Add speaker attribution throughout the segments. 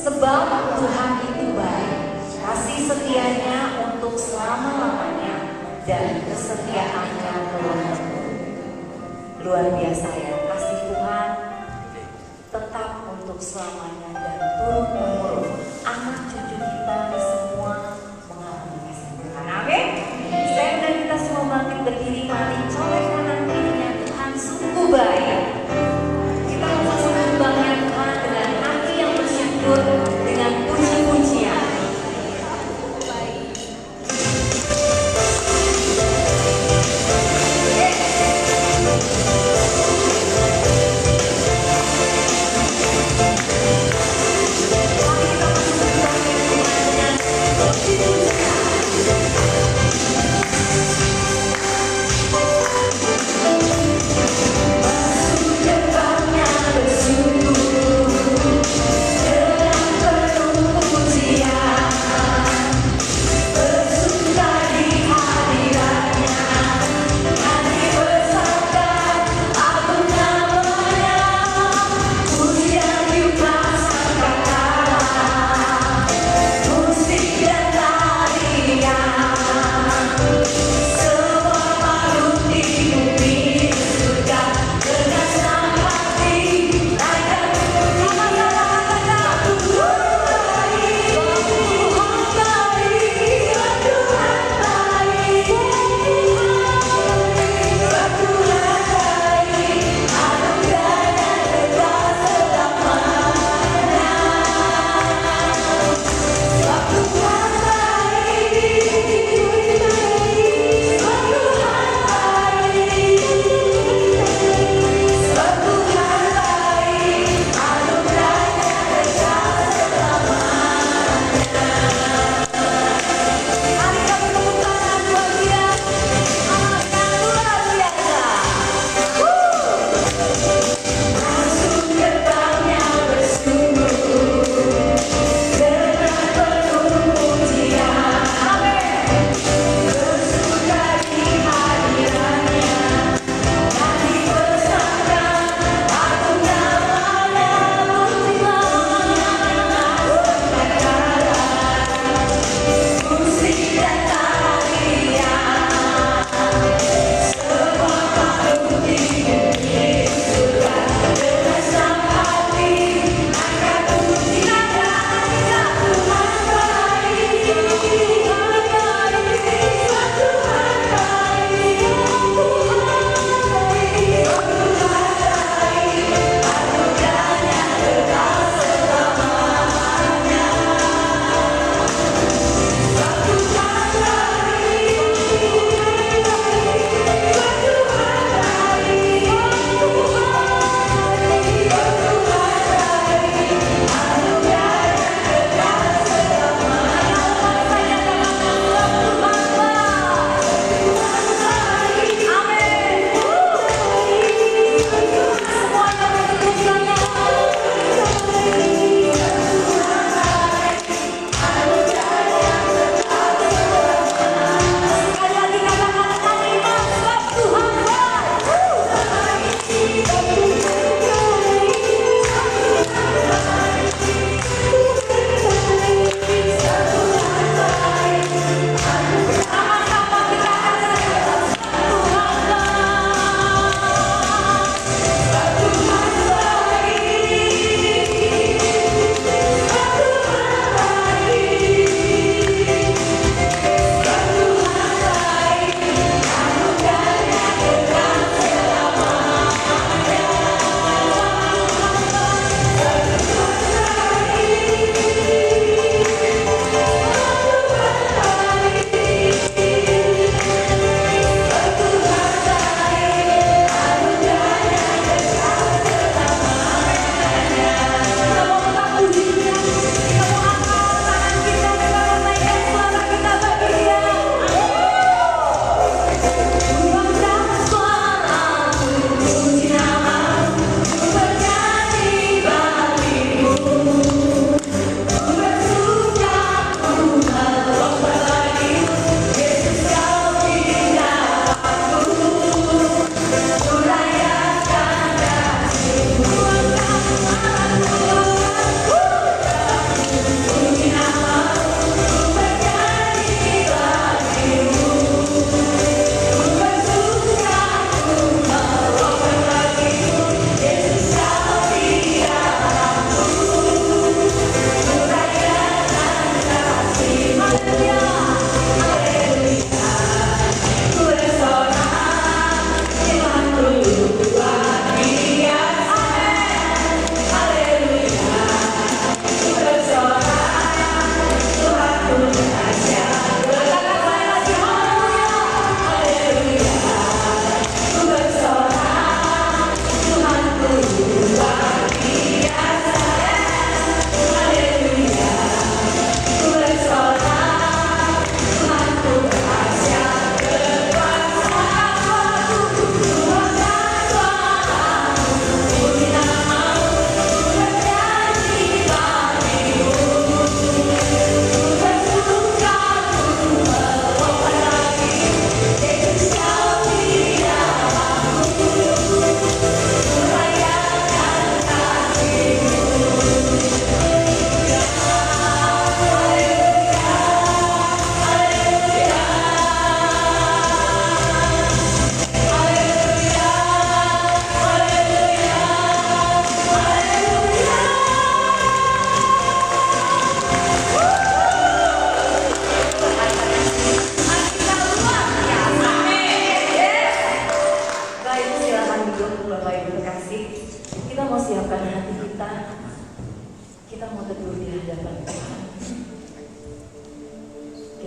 Speaker 1: Sebab Tuhan itu baik, kasih setianya untuk selama-lamanya, dan kesetiaannya telah luar biasa ya. Kasih Tuhan tetap untuk selamanya dan turun temurun. Anak cucu kita semua mengalami kasih Tuhan. Amin. Saya dan kita semua bangkit berdiri, mari colek kanan kirinya. Tuhan sungguh baik. Kita mau sembahnya Tuhan dengan hati yang bersyukur, dengan puji-pujian.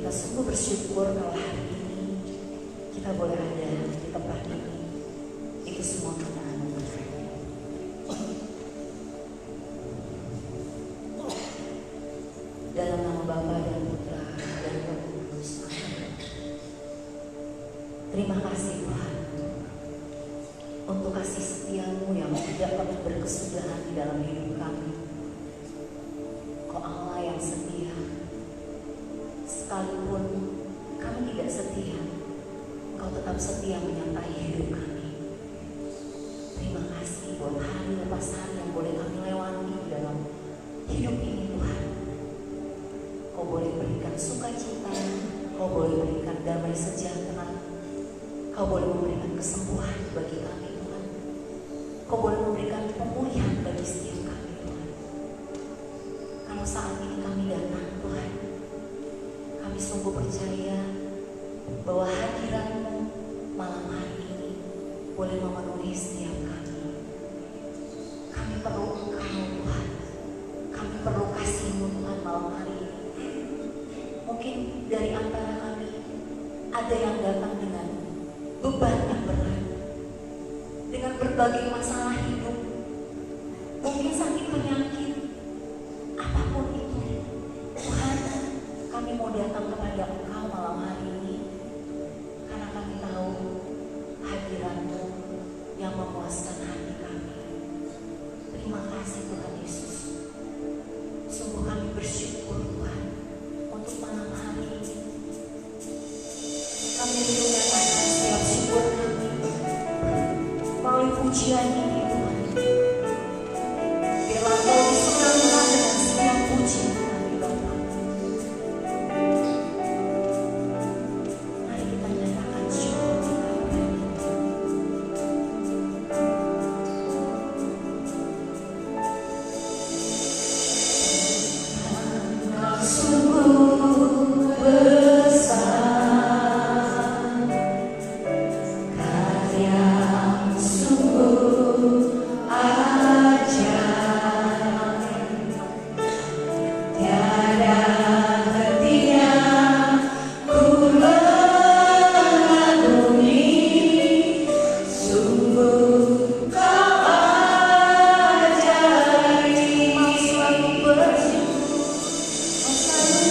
Speaker 1: kita sungguh bersyukur kalau hari ini kita boleh ada di tempat ini. Itu semua karena anugerah. Dalam nama Bapa dan Putra dan Roh Kudus. Terima kasih Tuhan untuk kasih setiamu yang tidak pernah berkesudahan di dalam hidup kami. Kau Allah yang setia. Sekalipun kami tidak setia, Kau tetap setia menyertai hidup kami. Terima kasih buat hari lepas hari yang boleh kami lewati di dalam hidup ini Tuhan. Kau boleh berikan sukacita, Kau boleh berikan damai sejahtera, Kau boleh memberikan kesembuhan bagi kami Tuhan. Kau boleh memberikan pemulihan bagi setiap kami Tuhan. Kalau saat ini kami datang Tuhan, kami sungguh percaya bahwa hadirat-Mu malam hari ini boleh memenuhi setiap kami. Kami perlu Engkau Tuhan. Kami perlu kasih-Mu Tuhan malam hari ini. Mungkin dari antara kami ada yang datang dengan beban yang berat, dengan berbagai masalah hidup, mungkin sakit penyakit, apapun itu. Tuhan, kami mau datang kepada Engkau malam hari ini karena kami tahu hadirat-Mu yang memuaskan hati kami. Terima kasih Tuhan Yesus. Sungguh kami bersyukur Tuhan untuk malam hari ini. Kami menyatakan setiap syukur kami melalui pujian ini Tuhan. Biarlah Kau disenangkan dengan setiap pujian kami Bapa. Mari kita nyatakan syukur kita Kau sungguh besar. Selalu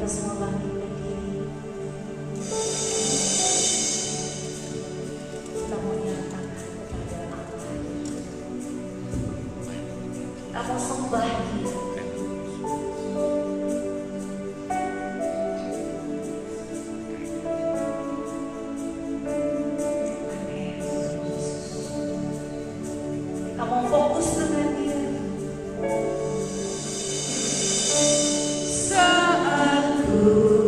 Speaker 1: semua bangkit berdiri. Kita mau nyatakan kepada Allah. Kita mau sembah Dia. Kita mau fokus dengan Dia. Saat ku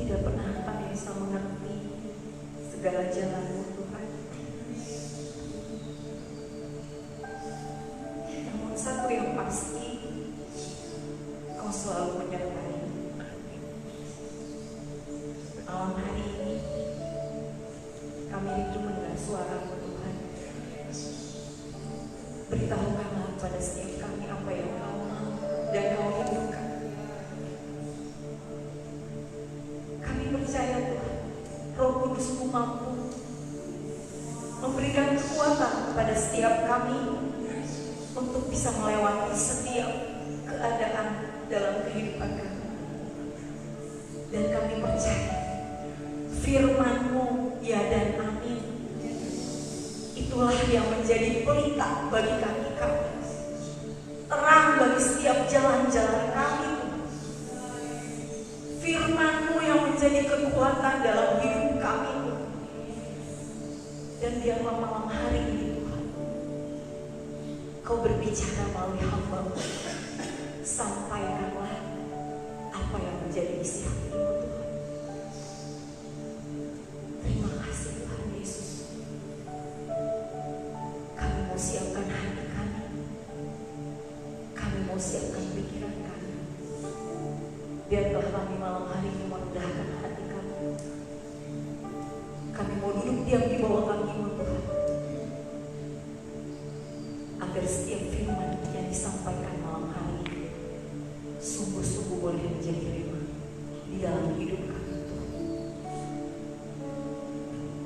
Speaker 1: tidak pernah kami bisa mengerti segala jalan-Mu Tuhan. Namun satu yang pasti, Kau selalu menyertai. Malam hari ini kami rindu mendengar suara-Mu Tuhan. Beritahukanlah pada setiap kami apa yang Kau mau dan Kau rindukan. Kami percaya Tuhan, Roh Kudus-Mu mampu memberikan kekuatan kepada setiap kami untuk bisa melewati setiap keadaan dalam kehidupan kami. Dan kami percaya firman-Mu ya dan amin, itulah yang menjadi pelita bagi kaki kami, terang bagi setiap jalan-jalan kami. Firman-Mu yang menjadi kekuatan dalam hidup kami. Dan biarlah malam hari ini Tuhan, Kau berbicara melalui hamba-Mu. Sampaikanlah apa yang menjadi isi hati-Mu Tuhan. Terima kasih Tuhan Yesus. Kami mau siapkan hati kami. Kami mau siapkan pikiran kami. Biarlah kami malam hari ini merendahkan hati kami. Kami mau duduk diam di bawah kaki-Mu Tuhan, agar setiap firman yang disampaikan malam hari ini sungguh-sungguh boleh menjadi rema di dalam hidup kami Tuhan.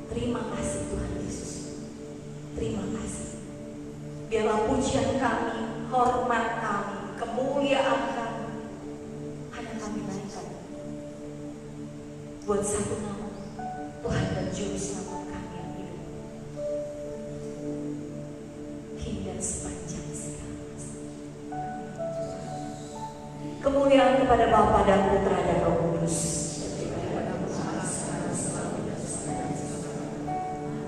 Speaker 1: Terima kasih Tuhan Yesus. Terima kasih. Biarlah pujian kami, hormat kami, kemuliaan kami hanya kami naikkan buat satu nama, Tuhan dan Juru Selamat kami yang hidup hingga sepanjang segala masa. Kemuliaan kepada Bapa dan Putra dan Roh Kudus.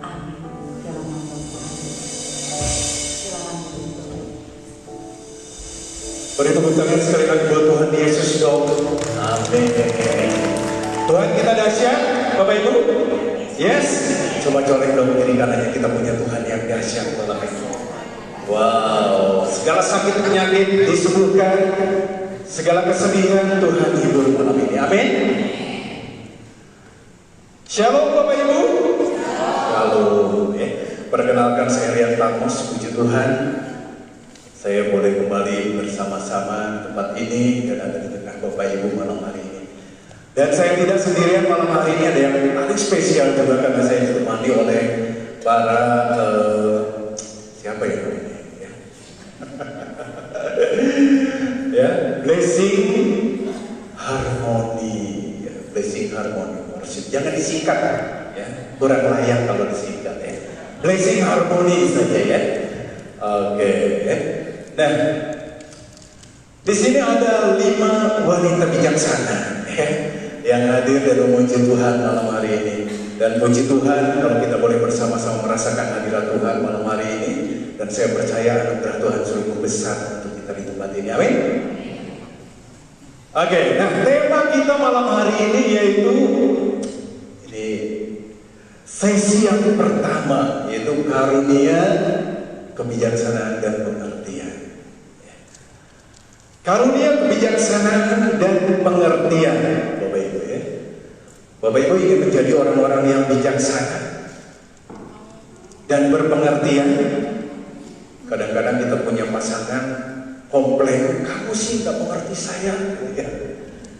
Speaker 1: Amin. Dalam nama Tuhan. Silakan Tuhan.
Speaker 2: Beri tepuk tangan sekali lagi buat Tuhan Yesus dong. Amin. Tuhan kita dahsyat, Bapak Ibu. Yes. Coba colek dong kiri kanannya, kita punya Tuhan yang dahsyat malam ini. Wow. Segala sakit penyakit disembuhkan, segala kesedihan Tuhan hibur malam ini. Amin. Shalom Bapak Ibu. Shalom. Perkenalkan saya Rian Tamos, puji Tuhan. Saya boleh kembali bersama-sama tempat ini dan ada di tengah Bapak Ibu malam hari ini. Dan saya tidak sendirian malam hari ini, ada yang paling spesial juga karena saya ditemani oleh para siapa ya namanya? Ya, Blessing Harmony, ya, Blessing Harmony worship. Jangan disingkat, ya, kurang layak kalau disingkat ya. Blessing Harmony saja ya. Oke. Nah, di sini ada 5 wanita bijaksana ya, yang hadir dan memuji Tuhan malam hari ini. Dan puji Tuhan kalau kita boleh bersama-sama merasakan hadirat Tuhan malam hari ini. Dan saya percaya anugerah Tuhan sungguh besar untuk kita di tempat ini. Amin. Oke, nah tema kita malam hari ini yaitu ini sesi yang pertama, yaitu karunia kebijaksanaan dan pengertian. Karunia kebijaksanaan dan pengertian, Bapak Ibu ya. Bapak Ibu ingin menjadi orang-orang yang bijaksana dan berpengertian. Kadang-kadang kita punya pasangan komplain, kamu sih gak mengerti saya, ya.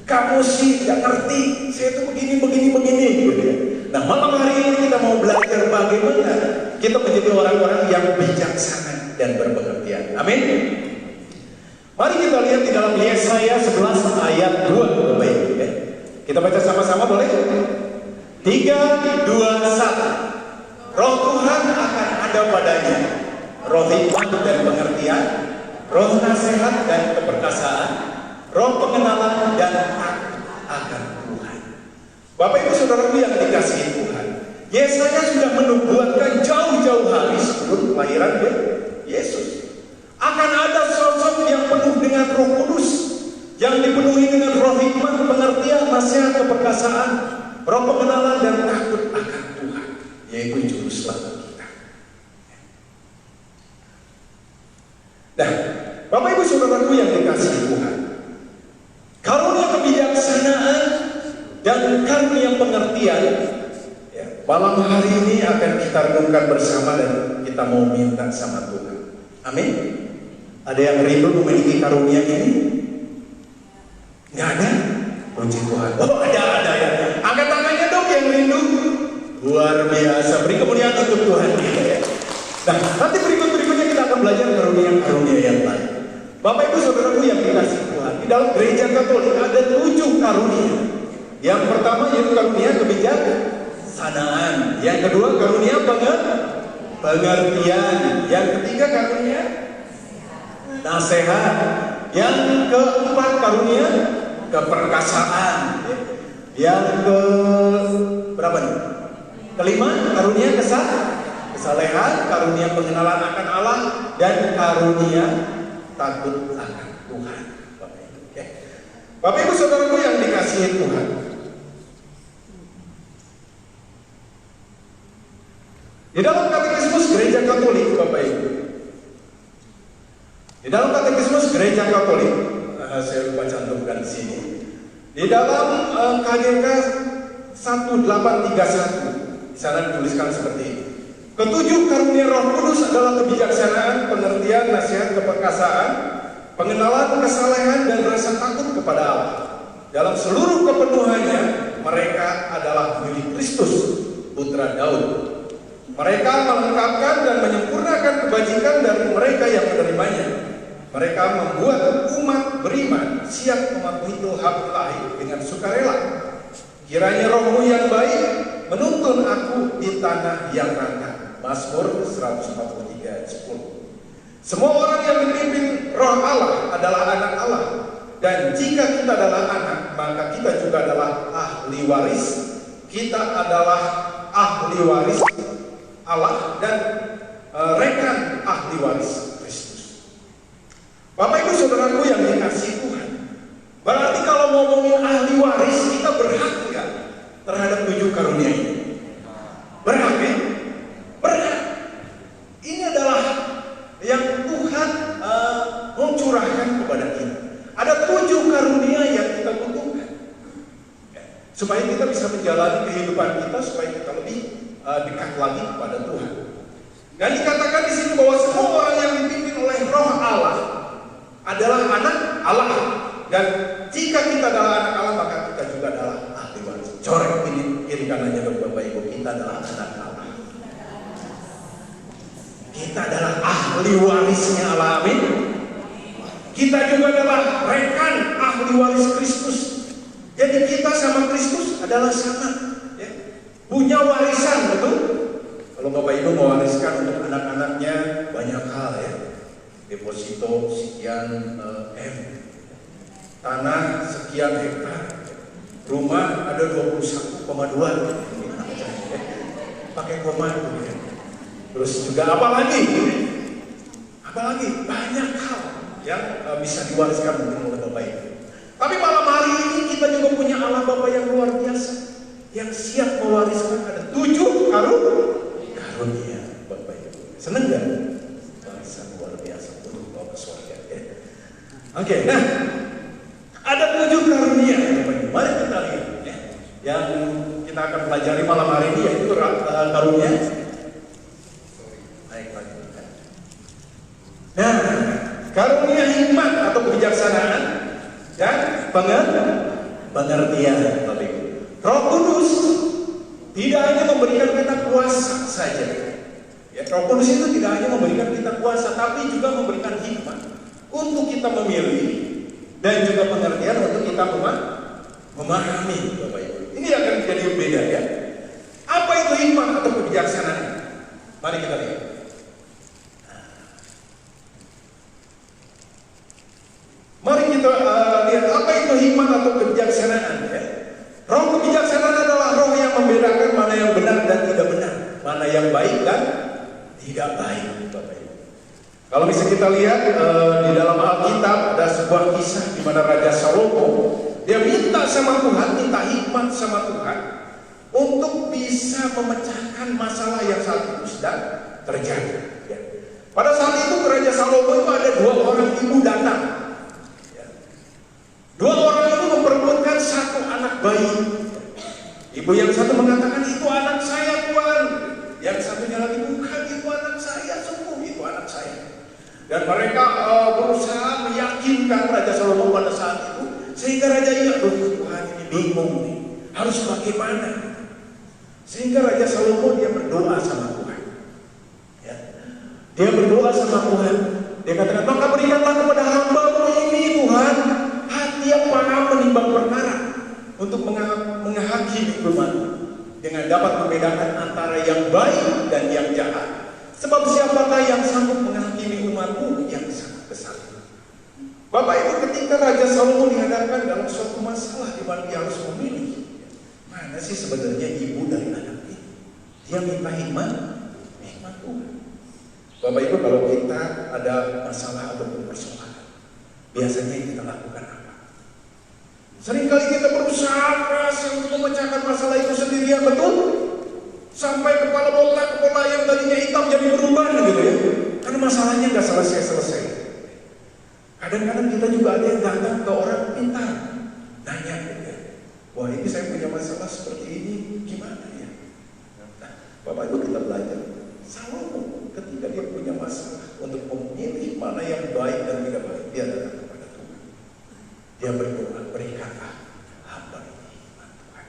Speaker 2: Kamu sih gak ngerti, saya tuh begini, gitu ya. Nah malam hari ini kita mau belajar bagaimana kita menjadi orang-orang yang bijaksana dan berpengertian. Amin. Mari kita lihat di dalam Yesaya 11 ayat 2, Bapak Ibu ya. Kita baca sama-sama boleh? 3, 2, 1. Roh Tuhan akan ada padanya, roh hikmat dan pengertian, roh nasihat dan keperkasaan, roh pengenalan dan takut akan Tuhan. Bapak Ibu Saudaraku yang dikasihi Tuhan, Yesaya sudah menubuatkan jauh-jauh hari sebelum kelahiran Yesus akan ada sosok yang penuh dengan Roh Kudus, yang dipenuhi dengan roh hikmat, pengertian, nasihat keperkasaan, roh pengenalan dan takut akan Tuhan, yaitu juru selamat kita. Nah, Bapak Ibu Saudaraku yang dikasihi Tuhan, karunia kebijaksanaan dan karunia pengertian, ya, malam hari ini akan kita renungkan bersama dan kita mau minta sama Tuhan. Amin. Ada yang rindu memiliki karunia ini? Nggak ada? Puji Tuhan. Oh, ada ya. Angkat tangannya dong yang rindu. Luar biasa. Beri kemuliaan untuk Tuhan. Nah, nanti berikutnya kita akan belajar karunia yang lain. Bapak Ibu Saudaraku yang dikasihi Tuhan, di dalam gereja Katolik ada 7 karunia. Yang pertama yaitu karunia kebijaksanaan. Yang kedua karunia pengertian. Yang ketiga karunia nasihat. Yang keempat karunia keperkasaan. Yang ke berapa nih? Kelima karunia kesalehan, karunia pengenalan akan Allah, dan karunia takut akan Tuhan. Bapak Ibu Saudaraku yang dikasihi Tuhan, di dalam katekismus gereja Katolik, Bapak Ibu, di dalam katekismus gereja Katolik, saya lupa cantumkan di sini. Di dalam KGK 1831, di sana dituliskan seperti ini. Ketujuh karunia Roh Kudus adalah kebijaksanaan, pengertian, nasihat, keperkasaan, pengenalan, kesalehan, dan rasa takut kepada Allah. Dalam seluruh kepenuhannya, mereka adalah milik Kristus, Putra Daud. Mereka melengkapkan dan menyempurnakan kebajikan dari mereka yang menerimanya. Mereka membuat umat beriman siap mematuhi Tuhan ilahi dengan sukarela. Kiranya rohmu yang baik menuntun aku di tanah yang rangka. Mazmur 143 ayat 10. Semua orang yang dipimpin roh Allah adalah anak Allah. Dan jika kita adalah anak, maka kita juga adalah ahli waris. Kita adalah ahli waris Allah dan rekan ahli waris Kristus. Bapak Ibu Saudaraku yang dikasihi Tuhan, berarti kalau ngomongin ahli waris, kita berhak nggak terhadap 7 karunia ini? Berhak ya? Berhak. Ini adalah yang Tuhan mencurahkan kepada kita. Ada 7 karunia yang kita butuhkan, supaya kita bisa menjalani kehidupan kita, supaya kita lebih dekat lagi kepada Tuhan. Dan dikatakan di sini bahwa semua orang yang dipimpin oleh Roh Allah adalah anak Allah. Dan jika kita adalah anak Allah, maka kita juga adalah ahli waris. Corek ini kiri kanannya Bapak Ibu, kita adalah anak Allah. Kita adalah ahli warisnya Allah, amin. Kita juga adalah rekan ahli waris Kristus. Jadi kita sama Kristus adalah sama, ya. Punya warisan, betul? Kalau Bapak Ibu mewariskan untuk anak-anaknya banyak hal, ya. Deposito sekian M, tanah sekian hektar, rumah ada 21,2, pakai koma, ya. Terus juga apalagi banyak hal yang bisa diwariskan mungkin oleh Bapak Ibu. Tapi malam hari ini kita juga punya Allah Bapa yang luar biasa, yang siap mewariskan. Ada 7 karunia Bapak Ibu. Seneng gak? Warisan luar biasa untuk bawa ke surga, ya. Oke, nah ada 7 karunia Bapak Ibu. Mari kita lihat, ya, yang kita akan pelajari malam hari ini, yaitu karunia. Nah, karunia hikmat atau kebijaksanaan dan pengertian, Bapak Ibu. Roh Kudus tidak hanya memberikan kita kuasa saja. Ya, Roh Kudus itu tidak hanya memberikan kita kuasa, tapi juga memberikan hikmat untuk kita memilih dan juga pengertian untuk kita memahami, Bapak Ibu. Ini akan jadi beda, ya. Apa itu hikmat atau kebijaksanaan? Mari kita lihat. Mari kita lihat apa itu hikmat atau kebijaksanaan, ya. Roh kebijaksanaan adalah roh yang membedakan mana yang benar dan tidak benar, mana yang baik dan tidak baik, Bapak Ibu. Kalau bisa kita lihat di dalam Alkitab ada sebuah kisah di mana Raja Salomo Dia minta sama Tuhan, minta hikmat sama Tuhan untuk bisa memecahkan masalah yang saat itu sedang terjadi. Ya. Pada saat itu Raja Salomo itu ada 2 orang ibu datang. Ya. 2 orang itu memperebutkan 1 anak bayi. Ibu yang satu mengatakan, itu anak saya Tuhan. Yang satunya lagi, bukan, itu anak saya, sungguh itu anak saya. Dan mereka berusaha meyakinkan Raja Salomo pada saat itu, sehingga Raja ingat, Tuhan ini bingung nih, harus bagaimana? Sehingga Raja Salomo dia berdoa sama Tuhan. Ya. Dia berdoa sama Tuhan. Dia katakan, maka berikanlah kepada hamba-Mu ini Tuhan hati yang paham menimbang perkara, untuk menghakimi umat dengan dapat membedakan antara yang baik dan yang jahat. Sebab siapakah yang sanggup menghakimi umat-Mu yang sangat besar? Bapak Ibu, ketika Raja Salomo dihadapkan dalam suatu masalah di mana dia harus memilih, mana sih sebenarnya ibu dari anak ini? Dia minta hikmat Tuhan. Bapak Ibu, kalau kita ada masalah atau persoalan, biasanya yang kita lakukan apa? Seringkali kita berusaha keras untuk memecahkan masalah itu sendirian, betul? Sampai kepala botak, kepala yang tadinya hitam jadi berubah gitu ya. Karena masalahnya nggak selesai-selesai. Kadang-kadang kita juga ada yang datang ke orang pintar, nanya gitu ya. Wah, ini saya punya masalah seperti ini, gimana ya? Nah, Bapak Ibu, kita belajar. Salomo ketika dia punya masalah untuk memilih mana yang baik dan tidak baik, dia datang kepada Tuhan. Dia berdoa, berikanlah hamba ini hikmat Tuhan.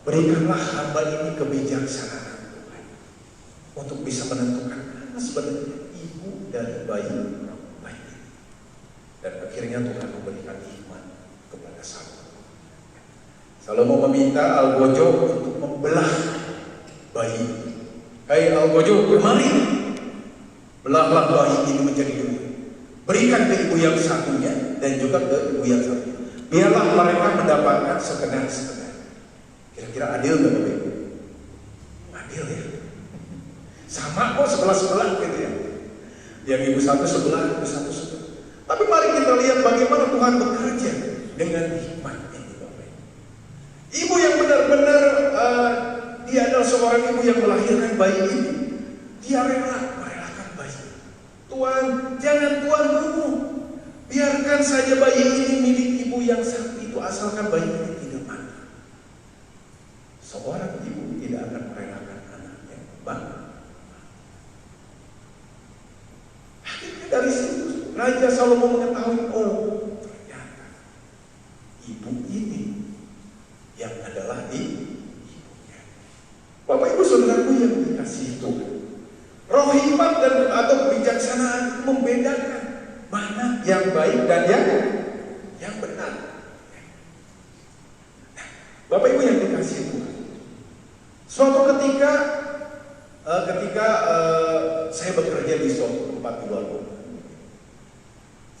Speaker 2: Berikanlah hamba ini kebijaksanaan Tuhan, untuk bisa menentukan mana sebenarnya ibu dari bayi ini. Dan akhirnya Tuhan memberikan hikmat kepada Salomo. Salomo meminta Algojo untuk membelah bayi. Hai Algojo, kemari, belahlah bayi ini menjadi 2. Berikan ke ibu yang satunya dan juga ke ibu yang satunya. Biarlah mereka mendapatkan sekedar-sekedar. Kira-kira adil nggak Bapak Ibu? Adil ya. Sama kok sebelah-sebelah gitu ya. Yang ibu satu sebelah, ibu satu sebelah. Tapi mari kita lihat bagaimana Tuhan bekerja dengan hikmat ini, Bapak Ibu. Ibu yang benar-benar dia adalah seorang ibu yang melahirkan bayi ini. Dia merelakan bayi. Tuhan, jangan Tuhan bunuh. Biarkan saja bayi ini milik ibu yang satu itu, asalkan bayi ini tidak mati. Seorang ibu tidak akan merelakan anaknya mati. Akhirnya dari situ Raja Salomo mengetahui, oh ternyata ibu ini yang adalah ibunya. Bapak Ibu saudaraku yang dikasihi Tuhan, roh hikmat dan atau kebijaksanaan membedakan mana yang baik dan yang benar. Nah, Bapak Ibu yang dikasihi Tuhan, suatu ketika saya bekerja di suatu tempat di luar kota.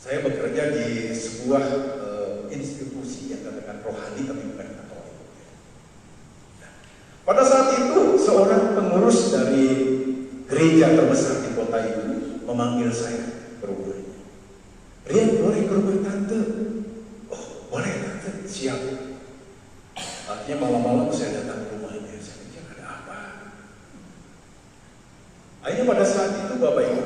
Speaker 2: Saya bekerja di sebuah institusi yang katakan rohani tapi bukan Katolik. Nah, pada saat itu seorang pengurus dari gereja terbesar di kota itu memanggil saya ke rumahnya. Rian, boleh ke rumah tante? Oh, boleh tante, siap. Artinya malam-malam saya datang ke rumahnya. Saya pikir ada apa? Akhirnya pada saat itu Bapak Ibu,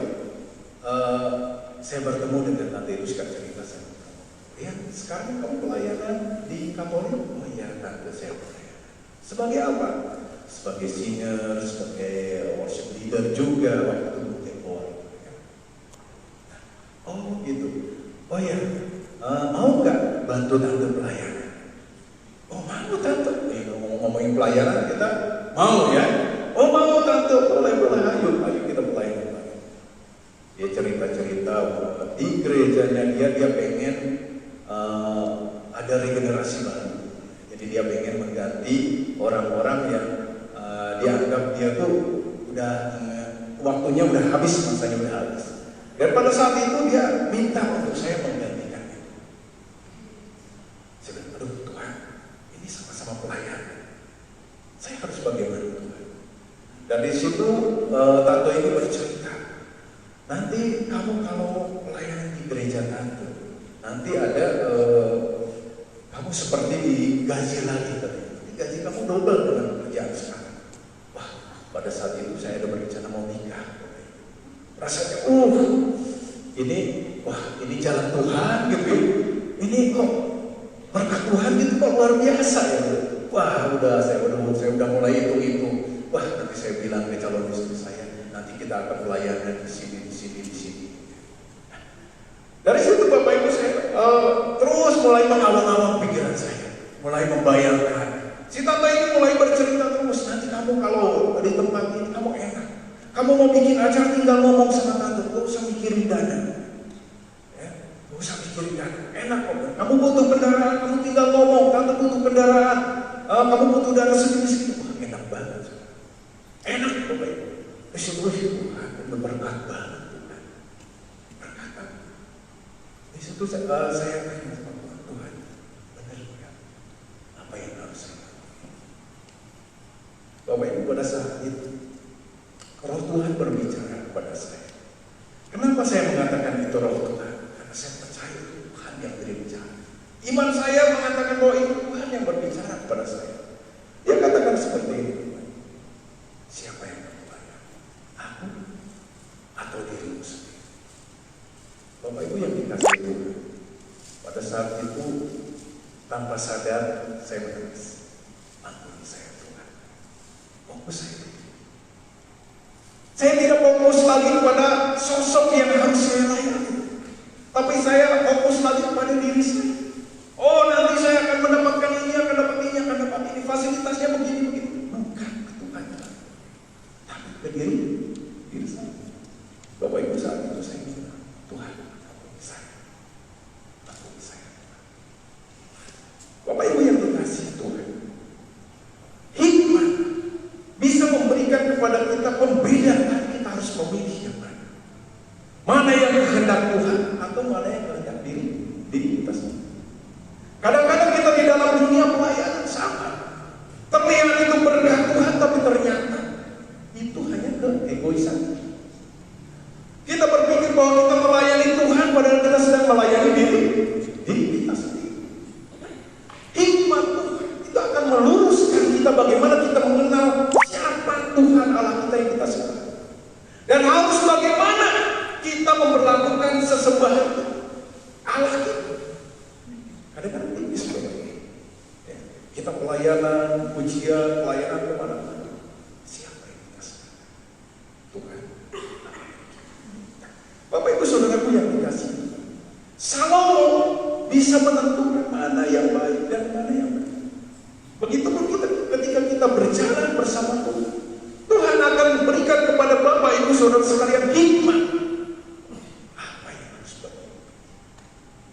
Speaker 2: saya bertemu dengan tante itu, cerita sama kamu. Ya, sekarang kamu pelayanan di Katolik? Oh iya tante, saya pelayanan. Sebagai apa? Sebagai singer, sebagai worship leader juga waktu itu mungkin oh gitu. Oh ya, mau nggak bantu tante pelayanan? Oh mau tante. Ngomongin pelayanan kita mau ya. Oh mau tante, boleh ayo kita pelayanan. Dia cerita-cerita di gerejanya dia pengen ada regenerasi baru. Jadi dia pengen mengganti orang-orang yang dianggap dia tuh udah waktunya udah habis, masanya udah habis. Dan pada saat itu dia minta untuk saya menggantikan itu. Saya bilang, aduh Tuhan, ini sama-sama pelayan. Saya harus bagaimana Tuhan? Dan di situ tante ini bercerita. Nanti kamu kalau pelayanan di gereja tante, nanti ada kamu seperti digaji lagi, gaji kamu double dengan kerjaan sekarang. Wah, pada saat itu saya ada berencana mau nikah. Rasanya, ini jalan Tuhan gitu. Ini kok berkat Tuhan gitu kok luar biasa ya. Wah, saya udah mulai hitung. Wah, nanti saya bilang ke calon istri saya, nanti kita akan pelayanan di sini. Dari situ Bapak Ibu saya terus mulai mengawang-awang pikiran saya, mulai membayangkan. Si tante ini mulai bercerita terus, nanti kamu kalau di tempat ini kamu enak. Kamu mau bikin acara tinggal ngomong sama tante, gak usah mikirin dana. Gak usah mikirin dana, enak kok. Kamu butuh kendaraan, kamu tinggal ngomong, tante butuh kendaraan. Kamu butuh dana segini. Wah, enak banget. Enak Bapak Ibu. Tuhan berberkat banget. Di situ saya tanya sama Tuhan, benar ya? Apa yang harus saya lakukan? Bapak Ibu, pada saat itu Roh Tuhan berbicara kepada saya. Kenapa saya mengatakan itu Roh Tuhan? Karena saya percaya Tuhan yang berbicara. Iman saya mengatakan bahwa itu Tuhan yang berbicara kepada saya. Dia katakan seperti ini, siapa yang berbayar? Aku atau dirimu sendiri? Bapak Ibu yang dikasih Tuhan, pada saat itu tanpa sadar saya menangis. Ampuni saya Tuhan. Fokus saya. Saya tidak fokus lagi pada sosok yang harus saya layani, tapi saya fokus lagi kepada diri saya. Oh, nanti saya akan mendapatkan ini, akan dapat ini, fasilitasnya begini. Bukan ke Tuhan, tapi ke diri saya. Bapak Ibu, saat itu saya minta, Tuhan, ampuni saya. Bapak Ibu yang dikasihi Tuhan, hikmat bisa memberikan kepada kita pembedaan. Kita harus memilih yang mana yang kehendak Tuhan atau mana yang kehendak diri kita sendiri. Kadang-kadang kita di dalam dunia pelayanan sama, terlihat itu berkat Tuhan, tapi ternyata itu hanya keegoisan. Kita berpikir bahwa kita melayani Tuhan, padahal kita sedang melayani diri kita sendiri. Hikmat Tuhan itu akan meluruskan kita bagaimana kita mengenal siapa Tuhan Allah kita yang kita sembah, dan harus bagaimana kita memperlakukan sesembahan Allah kita. Kadang-kadang ini seperti ini. Kita pelayanan, pujian, pelayanan kemana-mana. Siapa yang kita sembah? Tuhan. Bapak Ibu Saudaraku yang dikasihi, Salomo bisa menentukan mana yang baik dan mana yang benar. Begitupun ketika kita berjalan bersama Tuhan, Tuhan akan memberikan kepada Bapak Ibu Saudara sekalian hikmat. Apa yang harus berbuat?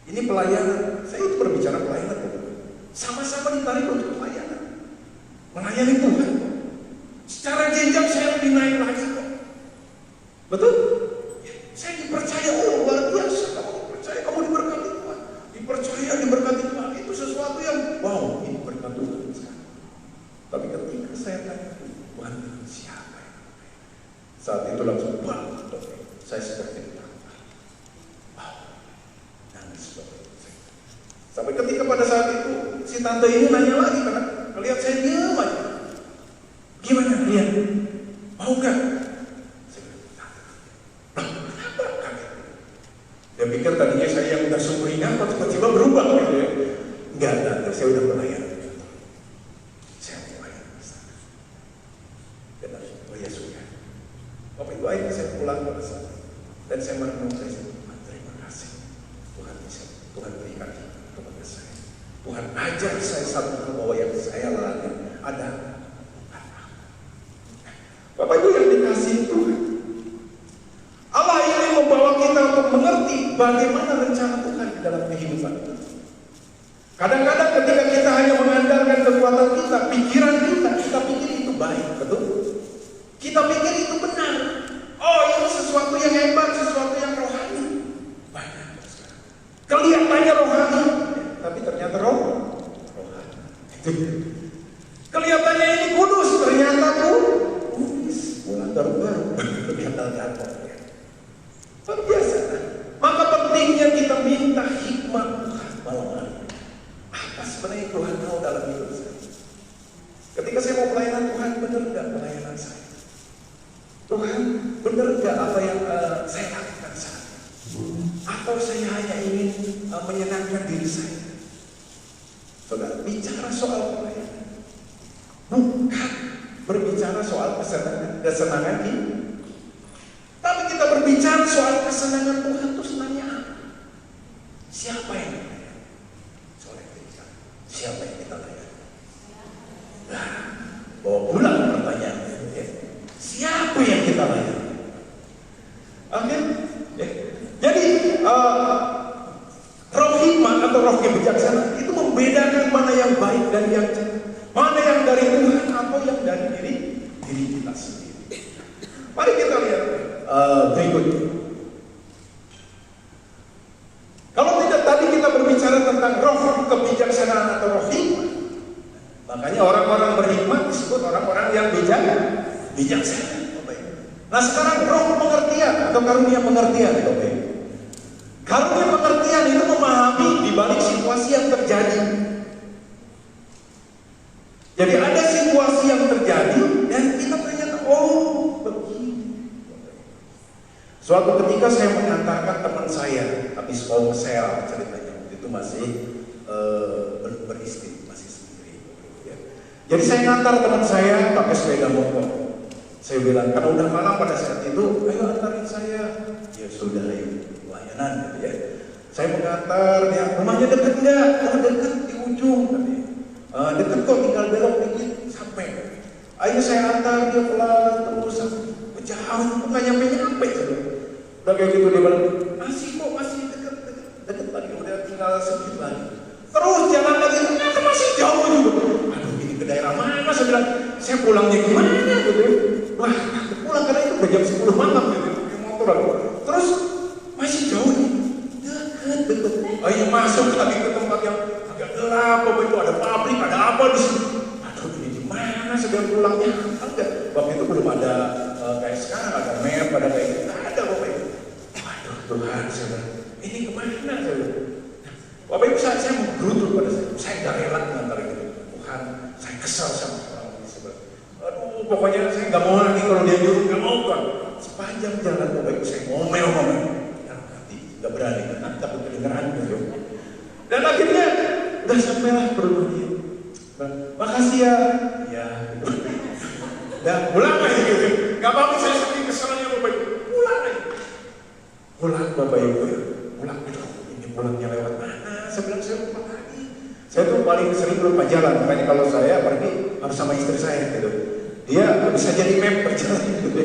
Speaker 2: Ini pelayanan. Saya itu berbicara pelayanan, sama-sama ditarik untuk pelayanan, melayani Tuhan. Secara jenjang saya lebih naik lagi kok. Betul? Saya dipercaya, luar biasa. Kamu dipercaya, kamu diberkati Tuhan. Diberkati Tuhan itu sesuatu yang wow, ini berkat Tuhan sekali. Tapi ketika saya tanya, Tuhan siapa yang berkati? Saat itu langsung bang, saya seperti ditangkap. Nangis Bapak. Sampai ketika pada saat itu si tante ini nanya lagi, karena melihat saya diam aja. Gimana Rian? Mau nggak? Dia pikir tadinya saya yang udah sumringah, tiba-tiba berubah gitu ya. Enggak, saya udah melayani. Saya melayani bersama. Dan oh ya sudah. Bapak Ibu, akhirnya saya pulang pada saat itu. Dan saya merenungkan, Tuhan terima kasih. Tuhan berikan kepada saya. Tuhan ajar saya satu hal bahwa yang saya lalui ada. Bapak Ibu yang dikasihi Tuhan, Allah ingin membawa kita untuk mengerti bagaimana rencana Tuhan di dalam kehidupan kita. Kadang-kadang ketika kita hanya mengandalkan kekuatan kita, pikiran kita pikir itu baik, betul? Kita pikir itu benar. Oh, ini sesuatu yang hebat, sesuatu yang rohani. Banyak sekarang. Kelihatannya rohani, tapi ternyata rohani. Kelihatannya ini kudus, ternyata kudus. Bulan baru-baru, ternyata luar biasa. Maka pentingnya kita minta hikmat Tuhan malam hari. Apa sebenarnya Ketika saya mau pelayanan, Tuhan benar nggak pelayanan saya? Tuhan benar nggak apa yang saya lakukan saat ini? Atau saya hanya ingin menyenangkan diri saya? Saudara, bicara soal pelayanan bukan berbicara soal kesenangan ini. Tapi kita berbicara soal kesenangan Tuhan itu sebenarnya apa? Siapa yang kita layani? Soal yang kita bicara. Siapa yang kita layani? Nah, bawa pulang pertanyaan ya. Siapa yang kita layani? Oke? Ya. Jadi roh hikmat atau roh kebijaksanaan itu membedakan mana yang baik dan yang jahat, mana yang dari Tuhan atau yang dari diri kita sendiri. Mari kita lihat berikutnya. Kalau tidak tadi kita berbicara tentang roh kebijaksanaan atau roh hikmat, makanya orang-orang berhikmat disebut orang-orang yang bijaksana. Nah sekarang roh pengertian atau karunia pengertian, karunia pengertian itu memahami di balik situasi yang terjadi. Jadi ada situasi yang terjadi dan kita ternyata begini. Suatu ketika saya mengantarkan teman saya habis sel ceritanya, itu masih beristri, masih sendiri. Ya. Jadi saya ngantar teman saya pakai sepeda motor. Saya bilang, karena udah malam pada saat itu, ayo antarin saya. Ya sudah, ayo pelayanan gitu ya. Saya mengantar, ya rumahnya dekat enggak? Oh dekat di ujung. Dekat kok, tinggal belok dikit sampai. Ayo saya antar dia pelan terus jauh, bukan nyampe. Udah kayak gitu dia bilang, masih dekat lagi, udah tinggal sedikit lagi. Terus jalan lagi, ternyata masih jauh juga. Aduh, ini ke daerah mana? Saya bilang, saya pulangnya gimana gitu. Wah, pulang karena itu udah jam 10 malam gitu, pakai motor aku. Terus masih jauh nih, deket. Ayo masuk lagi ke tempat yang agak gelap, apa itu ada pabrik, ada apa di sini. Aduh, ini di mana? Sedang pulangnya enggak. Waktu itu belum ada kayak sekarang ada map, ada kayak gitu, ada bapak itu. Aduh Tuhan, saya bilang, ini kemana saya bilang. Bapak ibu saya menggerutu pada saya nggak rela mengantar gitu. Tuhan, saya kesal sama orang ini sebenarnya. Aduh, pokoknya saya nggak mau lagi kalau dia nyuruh, nggak mau kan. Sepanjang jalan bapak ibu saya ngomel. Nanti nggak berani, nanti takut kedengeran gitu. Dan akhirnya udah sampailah ke rumah dia. Makasih ya. Ya, gitu. Dan pulang aja gitu. Nggak apa-apa saya saking kesalnya bapak ibu. Pulang bapak ibu ya. Pulang. Ini pulangnya lewat mana? Saya bilang saya lupa lagi. Saya tuh paling sering lupa jalan. Makanya kalau saya pergi harus sama istri saya gitu. Dia bisa jadi map berjalan gitu.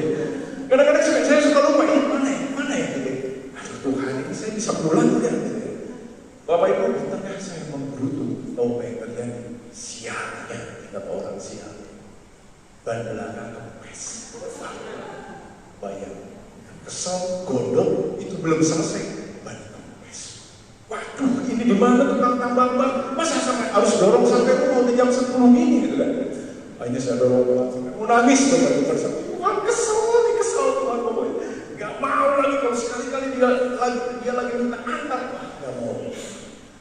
Speaker 2: Kadang-kadang saya suka lupa ini mana ya gitu. Aduh Tuhan, ini saya bisa pulang kan gitu. Bapak ibu di tengah saya menggerutu, tahu apa yang terjadi? Sialnya, kita orang sial. Ban belakang kempes. Bayang, kesel, gondok itu belum selesai. Ban kempes. Waduh, ini di mana tukang tambang ban? Masa sampai harus dorong sampai rumah di jam 10 ini gitu kan? Akhirnya saya dorong sampai mau nangis bapak ibu bersama. Wah kesel Tuhan pokoknya. Gak mau lagi kalau sekali-kali dia lagi minta antar. Wah gak mau.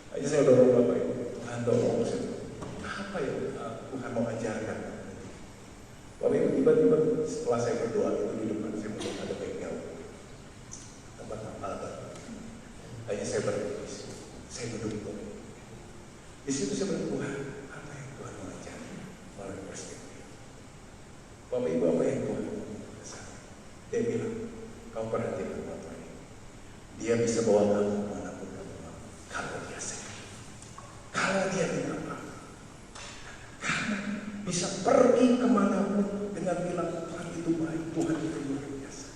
Speaker 2: Akhirnya saya dorong bapak ibu. Tuhan dorong saya. Apa ya Tuhan mau ajarkan? Bapak ibu tiba-tiba setelah saya berdoa itu di depan saya melihat ada bengkel tempat apa? Akhirnya saya berdiri, saya duduk di situ saya bilang Tuhan, apa yang Tuhan mau ajarkan melalui peristiwa ini? Bapak ibu apa yang Tuhan mau ajarkan? Dia bilang, kau perhatikan bapak ini, dia bisa bawa kamu kemanapun kamu mau, kalau dia sehat, kalau dia tidak apa. Kamu bisa pergi kemanapun dengan bilang Tuhan itu baik, Tuhan itu luar biasa.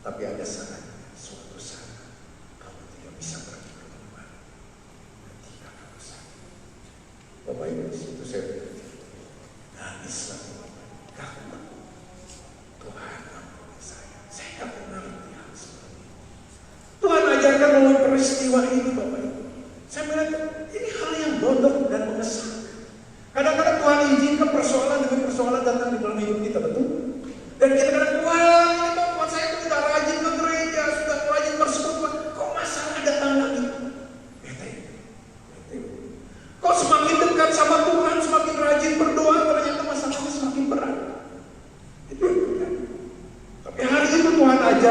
Speaker 2: Tapi ada saatnya, suatu saat kamu tidak bisa pergi kemana-mana ketika kamu sakit. Bapak ibu di situ saya nangislah bapak. Karena Tuhan ampuni saya tak pernah melihat seperti ini. Tuhan ajarkan melalui peristiwa ini bapak ibu. Saya bilang ini hal yang bodoh dan mengesankan. Kadang-kadang Tuhan izinkan persoalan demi persoalan datang di dalam hidup kita, betul? Dan kita kadang wah ini Tuhan saya itu sudah rajin ke gereja, sudah rajin bersekutu, kok masalah datang lagi? Bete. Kok semakin dekat sama Tuhan, semakin rajin berdoa, ternyata masalah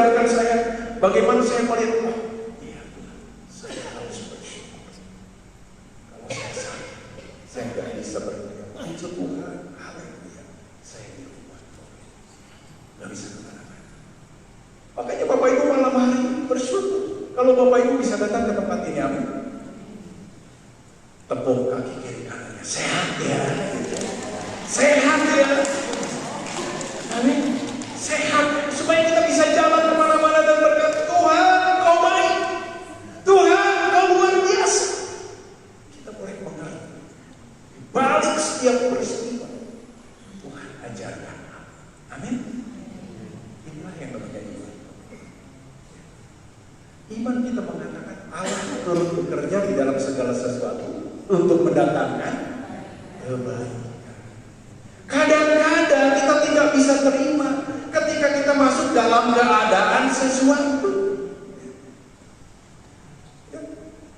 Speaker 2: mengajarkan saya bagaimana saya melihat, oh iya Tuhan, saya harus bersyukur. Kalau saya sakit, saya nggak bisa berdoa. Puji Tuhan, haleluya, saya di rumah, nggak bisa kemana-mana. Makanya Bapak Ibu malam hari bersyukur kalau Bapak Ibu bisa datang ke tempat ini, amin. Tepuk kaki kiri kanannya, sehat ya, sehat ya, amin. Sehat, supaya kita bisa jalan kemana-mana dan berkata, Tuhan Kau baik, Tuhan Kau luar biasa. Kita boleh mengerti di balik setiap peristiwa Tuhan ajarkan, amin. Inilah yang namanya iman. Iman kita mengatakan Allah turut bekerja di dalam segala sesuatu untuk mendatangkan kebaikan. Kadang-kadang kita tidak bisa terima ketika kita masuk dalam keadaan sesuatu.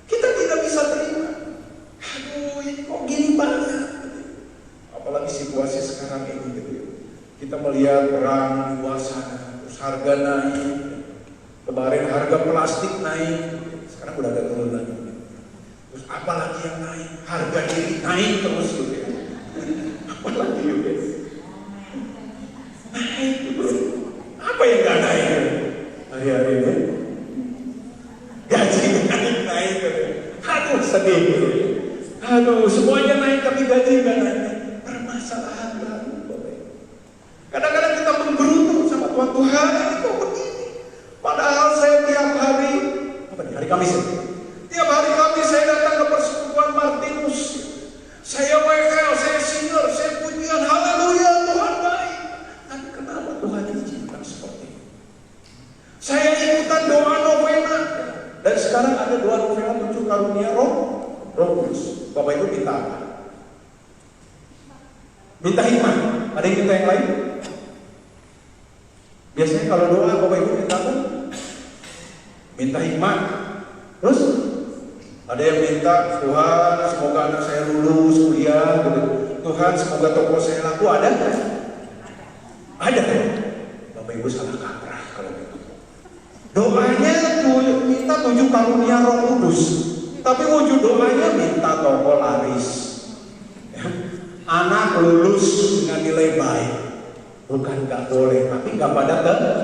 Speaker 2: Kita tidak bisa terima. Aduh, kok gini banget. Apalagi situasi sekarang ini gitu. Kita melihat perang di luar sana, terus harga naik. Kemarin harga plastik naik, sekarang udah agak turun lagi. Terus apalagi yang naik? Harga diri naik terus gitu ya. Apalagi gitu. Naik bro. Apa yang gak naik hari-hari ini? Gaji naik gitu. Aduh sedih gitu. Aduh semuanya naik tapi gaji gak naik. Permasalahan baru. Kadang-kadang kita menggerutu sama Tuhan, Tuhan kok begini? Padahal saya tiap hari, hari Kamis ya? Tiap hari Kamis saya datang ke persekutuan Martinus. Saya WL, saya singer, saya pujian, haleluya, Tuhan baik. Tapi kenapa Tuhan izinkan seperti ini? Saya ikutan doa novena. Dan sekarang ada doa novena 7 karunia Roh Kudus. Bapak Ibu minta apa? Minta hikmah. Ada yang minta yang lain? Biasanya kalau doa Bapak Ibu minta apa? Minta hikmah. Terus ada yang minta, Tuhan semoga anak saya lulus kuliah gitu. Tuhan semoga toko saya laku, ada? Ada. Bapak Ibu salah kaprah kalau gitu. Doanya minta 7 karunia Roh Kudus, tapi wujud doanya minta toko laris, anak lulus dengan nilai baik. Bukan gak boleh, tapi gak pada tempat.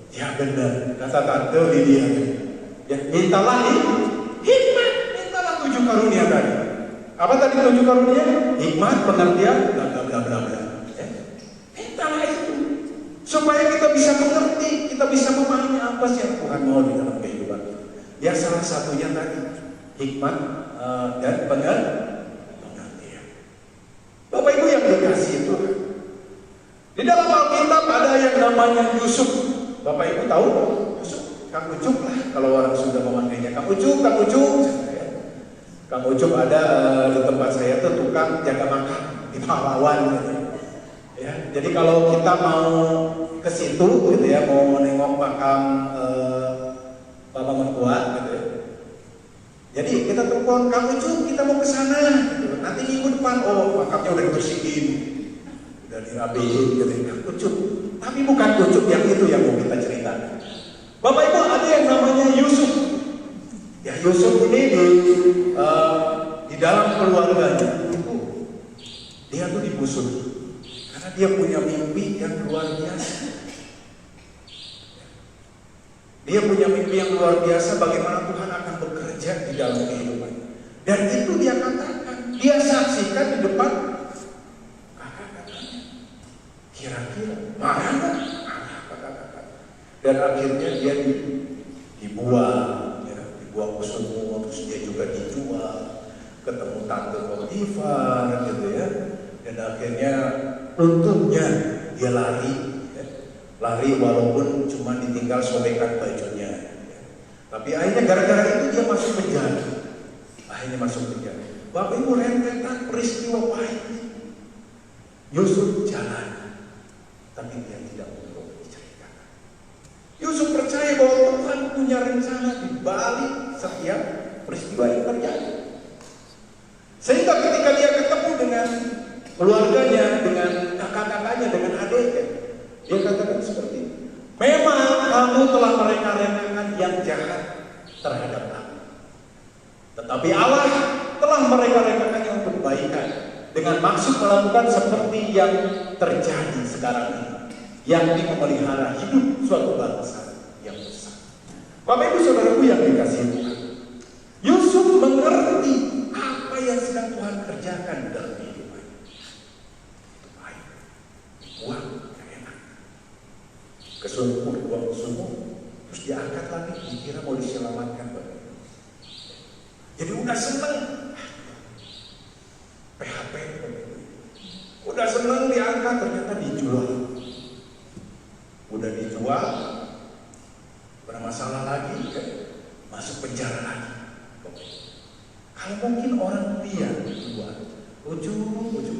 Speaker 2: Ya benar, kata Tante Lydia. Ya, mintalah hikmat, mintalah 7 karunia tadi. Apa tadi 7 karunia? Hikmat, pengertian, bla bla bla bla bla. Ya. Mintalah itu, supaya kita bisa mengerti, kita bisa memahami apa sih yang Tuhan mau di dalam kehidupan. Ya salah satunya tadi hikmat dan pengertian. Bapak Ibu yang dikasihi Tuhan. Di dalam Alkitab ada yang namanya Yusuf. Bapak Ibu tahu Yusuf? Kang Ucup lah kalau orang sudah memanggilnya Kang Ucup, Kang Ucup. Kang Ucup ada di tempat saya tuh tukang jaga makan di Pahlawan gitu. Ya, jadi kalau kita mau ke situ gitu ya, mau nengok makam Bapak Mertua gitu ya. Jadi kita telepon Kang Ucup, kita mau ke sana gitu. Nanti minggu depan makamnya udah dibersihin. Dari rapihin gitu ya, Ucup. Tapi bukan Ucup yang itu yang mau kita ceritakan. Bapak Ibu ada yang namanya Yusuf. Ya Yusuf ini di dalam keluarganya itu dia tuh dimusuh karena dia punya mimpi yang luar biasa. Dia punya mimpi yang luar biasa bagaimana Tuhan akan bekerja di dalam kehidupan. Dan itu dia katakan, dia saksikan di depan kira-kira marah nggak? Dan akhirnya dia dibuang ke semua, terus dia juga dijual, ketemu tante Potifar gitu ya. Dan akhirnya untungnya dia lari, ya. Lari walaupun cuma ditinggal sobekan bajunya. Ya. Tapi akhirnya gara-gara itu dia masuk penjara. Akhirnya masuk penjara. Bapak Ibu rentetan peristiwa pahit. Yusuf jalan. Tapi dia tidak mau diceritakan. Yusuf percaya bahwa Tuhan punya rencana di balik setiap peristiwa yang terjadi. Sehingga ketika dia ketemu dengan keluarganya, dengan kakak-kakaknya, dengan adiknya, dia katakan seperti ini, Memang kamu telah mereka-rekakan yang jahat terhadap aku, tetapi Allah telah mereka-rekakan yang kebaikan dengan maksud melakukan seperti yang terjadi sekarang ini, yakni memelihara hidup suatu bangsa yang besar. Bapak Ibu Saudaraku yang dikasihi Tuhan, Yusuf mengerti apa yang sedang Tuhan kerjakan dalam kehidupan. Baik, uang yang enak, kesumur, uang sumur, terus diangkat lagi, dikira mau diselamatkan. Jadi udah seneng, PHP, udah seneng diangkat, ternyata dijual. Udah dijual, bermasalah lagi, masuk penjara lagi. Kalau mungkin orang dia dijual, ujung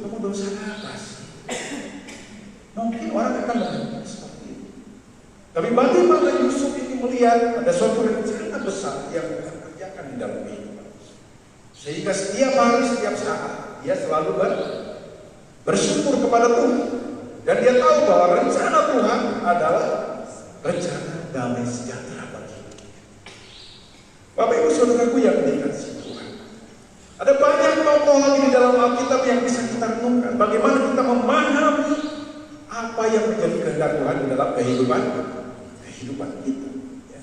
Speaker 2: kamu dosa apa sih? Mungkin orang akan berpikir seperti itu. Tapi bagaimana Yusuf ini melihat ada suatu rencana besar yang Tuhan kerjakan di dalam kehidupan, sehingga setiap hari, setiap saat dia selalu bersyukur kepada Tuhan, dan dia tahu bahwa rencana Tuhan adalah rencana damai sejahtera bagi kita. Bapak Ibu Saudaraku yang dikasihi Tuhan, ada banyak tokoh lagi di dalam Alkitab yang bisa kita renungkan. Bagaimana kita memahami apa yang menjadi kehendak Tuhan di dalam kehidupan kita. Ya.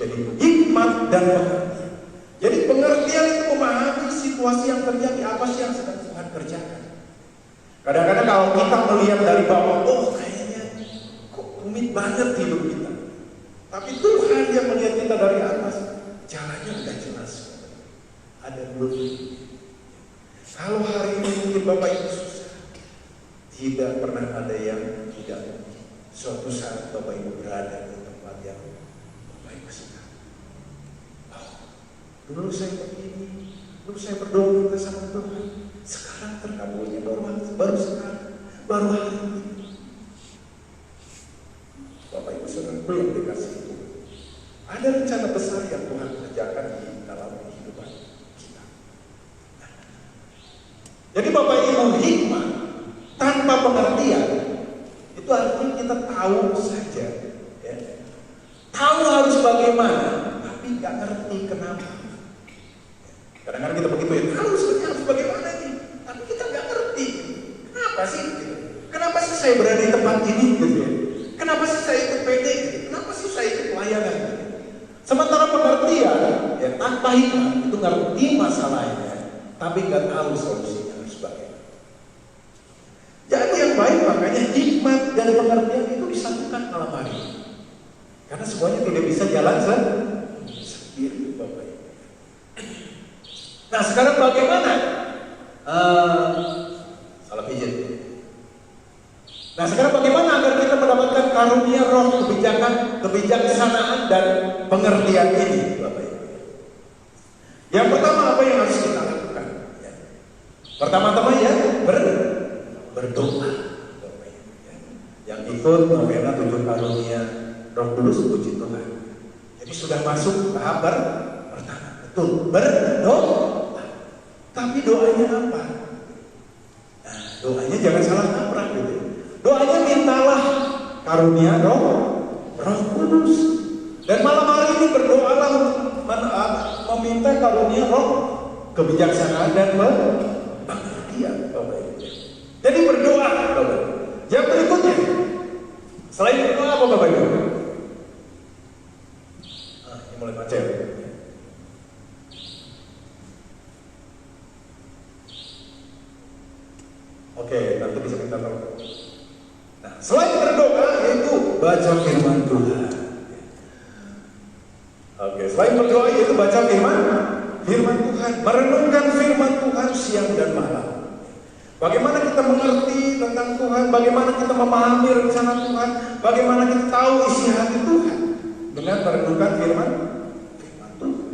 Speaker 2: Jadi hikmat dan pengertian. Jadi pengertian itu memahami situasi yang terjadi, apa sih yang sedang Tuhan kerjakan. Kadang-kadang kalau kita melihat dari bawah, oh kayaknya kok rumit banget hidup kita. Tapi Tuhan yang melihat kita dari atas, jalannya udah jelas. Ada blueprint. Kalau hari ini mungkin Bapak Ibu susah, tidak pernah ada yang tidak mungkin. Suatu saat Bapak Ibu berada di tempat yang Bapak Ibu suka. Oh, dulu saya begini, dulu saya berdoa sama Tuhan, sekarang terkabulnya baru sekarang, baru hari ini. Bapak Ibu Saudaraku yang dikasihi Tuhan, ada rencana besar yang Tuhan kerjakan di dalam kehidupan kita. Jadi Bapak Ibu, hikmah tanpa pengertian itu artinya kita tahu saja, ya. Tahu harus bagaimana, tapi nggak ngerti kenapa. Kadang-kadang kita begitu ya, harus bagaimana ini, tapi kita nggak ngerti kenapa sih? Kenapa sih saya berada di tempat ini, gitu ya? Kenapa sih saya ikut PD? Gitu? Kenapa sih saya ikut pelayanan? Gitu? Sementara pengertian, ya, tanpa hikmah itu ngerti masalahnya, tapi nggak tahu solusinya harus bagaimana. Jadi yang baik makanya hikmat dan pengertian itu disatukan malam hari ini. Karena semuanya tidak bisa jalan sendiri, Bapak Ibu. Nah sekarang bagaimana? Salah pijit. Nah sekarang bagaimana agar kita mendapatkan karunia roh kebijaksanaan dan pengertian ini, Bapak Ibu? Yang pertama apa yang harus kita lakukan? Ya. Pertama-tama ya berdoa, Bapak Ibu. Ya. Yang ikut novena 7 karunia Roh Kudus, puji Tuhan. Jadi sudah masuk tahap pertama, betul, berdoa. Tapi doanya apa? Nah, doanya jangan salah kaprah gitu. Doanya mintalah karunia Roh Kudus. Dan malam hari ini berdoalah meminta karunia roh kebijaksanaan dan pengertian, Bapak Ibu. Jadi berdoa, Bapak Ibu. Yang berikutnya, selain berdoa apa, Bapak Ibu? Ini mulai macet. Oke, nanti bisa minta tolong. Nah, selain berdoa yaitu baca firman Tuhan. Oke, selain berdoa yaitu baca firman Tuhan, merenungkan firman Tuhan siang dan malam. Bagaimana kita mengerti tentang Tuhan, bagaimana kita memahami rencana Tuhan, bagaimana kita tahu isi hati Tuhan dengan merenungkan firman Tuhan.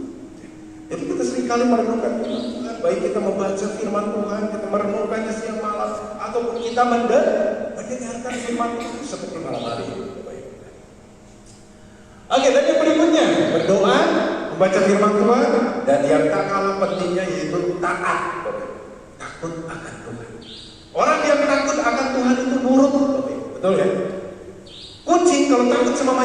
Speaker 2: Jadi kita seringkali merenungkan firman Tuhan, baik kita membaca firman Tuhan, kita merenungkannya siang malam, ataupun kita mendengarkan firman Tuhan seperti malam hari ini. Oke, dan yang berikutnya berdoa, membaca firman Tuhan, dan yang tak kalah pentingnya yaitu taat, takut akan Tuhan. Orang yang takut akan Tuhan itu nurut, betul ya? Kucing kalau takut sama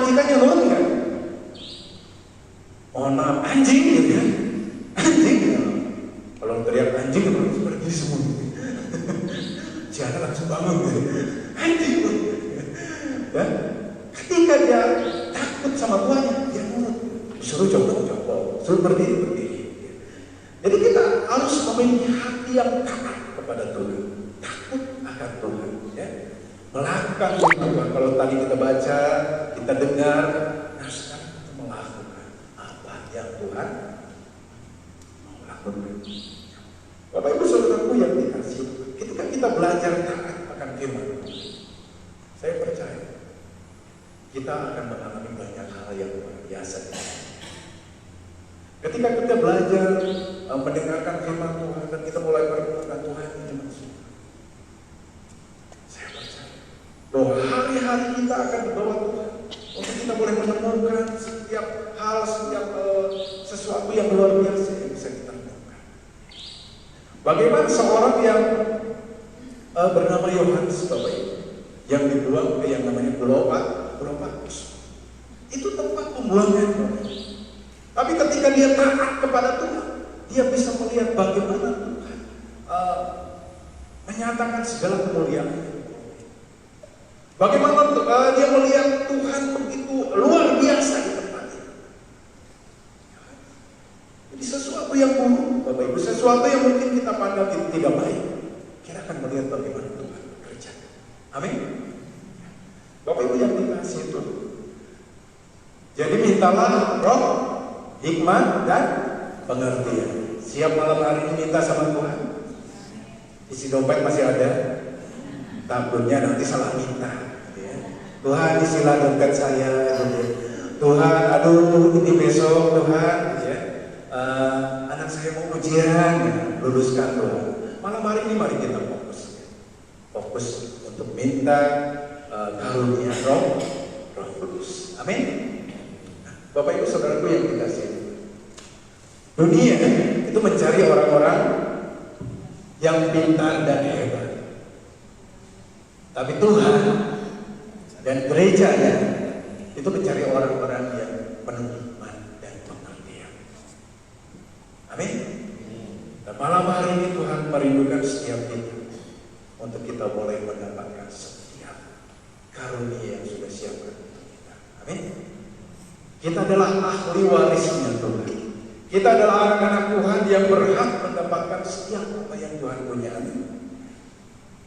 Speaker 2: langsung bangun gitu. Anjing. Ya. Ketika dia takut sama Tuhannya, dia nurut. Suruh jongkok, suruh berdiri. Jadi kita harus memiliki hati yang taat kepada Tuhan, takut akan Tuhan. Ya. Melakukan Tuhan. Kalau tadi kita baca, kita dengar, nah sekarang kita melakukan apa yang Tuhan mau lakukan. Bapak Ibu Saudaraku yang dikasih, ketika kita belajar taat akan firman Tuhan, saya percaya kita akan mengalami banyak hal yang luar biasa. Ketika kita belajar mendengarkan firman Tuhan dan kita mulai berdoa, Tuhan ini maksud, saya percaya bahwa hari-hari kita akan dibawa Tuhan untuk kita boleh menemukan setiap hal, setiap sesuatu yang luar biasa yang bisa kita temukan. Bagaimana seorang yang bernama Yohanes, Bapak Ibu, yang dibuang ke yang namanya Pulau Patmos, itu tempat pembuangan, Bapak Ibu. Tapi ketika dia taat kepada Tuhan, dia bisa melihat bagaimana Tuhan menyatakan segala kemuliaan. Bagaimana dia melihat Tuhan begitu luar biasa di tempat itu. Jadi sesuatu yang buruk, Bapak Ibu, sesuatu yang mungkin kita pandang itu tidak baik, kita akan melihat bagaimana Tuhan bekerja. Amin. Bapak Ibu yang dikasih itu. Jadi mintalah roh, hikmat dan pengertian. Siap malam hari ini minta sama Tuhan? Isi dompet masih ada? Takutnya nanti salah minta. Tuhan isilah dompet saya. Tuhan, aduh ini besok Tuhan, anak saya mau ujian, luluskan Tuhan. Malam hari ini mari kita fokus untuk minta karunia roh kudus. Amin. Bapak Ibu Saudaraku yang dikasihi, dunia itu mencari orang-orang yang pintar dan hebat, tapi Tuhan dan gerejanya itu mencari orang-orang yang penuh iman dan pengertian. Amin. Dan malam hari ini Tuhan merindukan setiap kita untuk kita boleh mendapatkan setiap karunia yang sudah siapkan untuk kita. Amin. Kita adalah ahli warisnya Tuhan. Kita adalah anak-anak Tuhan yang berhak mendapatkan setiap apa yang Tuhan punya. Amin.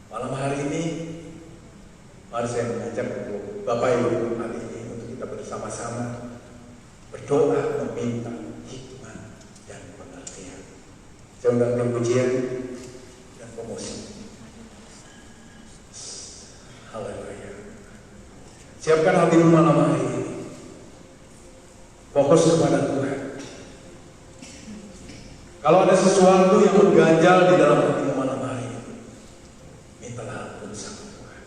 Speaker 2: Malam hari ini, mari saya mengajak untuk Bapak Ibu hari ini untuk kita bersama-sama berdoa meminta hikmat dan pengertian. Saya undang tim pujian dan promosi. Haleluya. Siapkan hatimu malam hari ini. Fokus kepada Tuhan. Kalau ada sesuatu yang mengganjal di dalam hatimu malam hari ini, mintalah ampun sama Tuhan.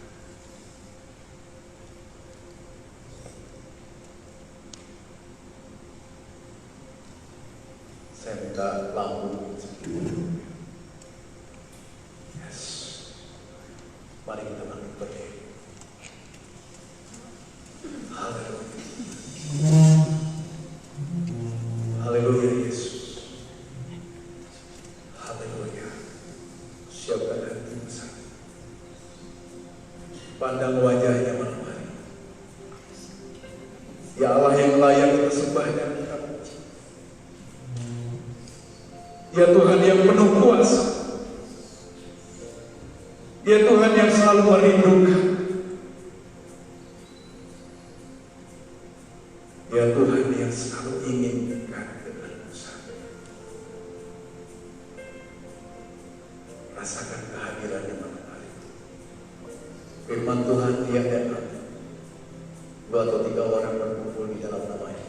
Speaker 2: Saya minta lampu. Yes. Mari kita bangkit berdiri. Haleluya. Haleluya Yesus. Haleluya. Siapkan hati besar. Pandang wajahnya malam hari. Ya Allah yang layak kita sembah dan kita puji. Ya Tuhan yang penuh kuasa. Ya Tuhan yang selalu merindukan. Ya Tuhan yang selalu ingin dekat dengan usaha. Rasakan kehadirannya malam hari. Firman Tuhan tiada akhir. 2 atau 3 orang berkumpul di dalam nama-Nya,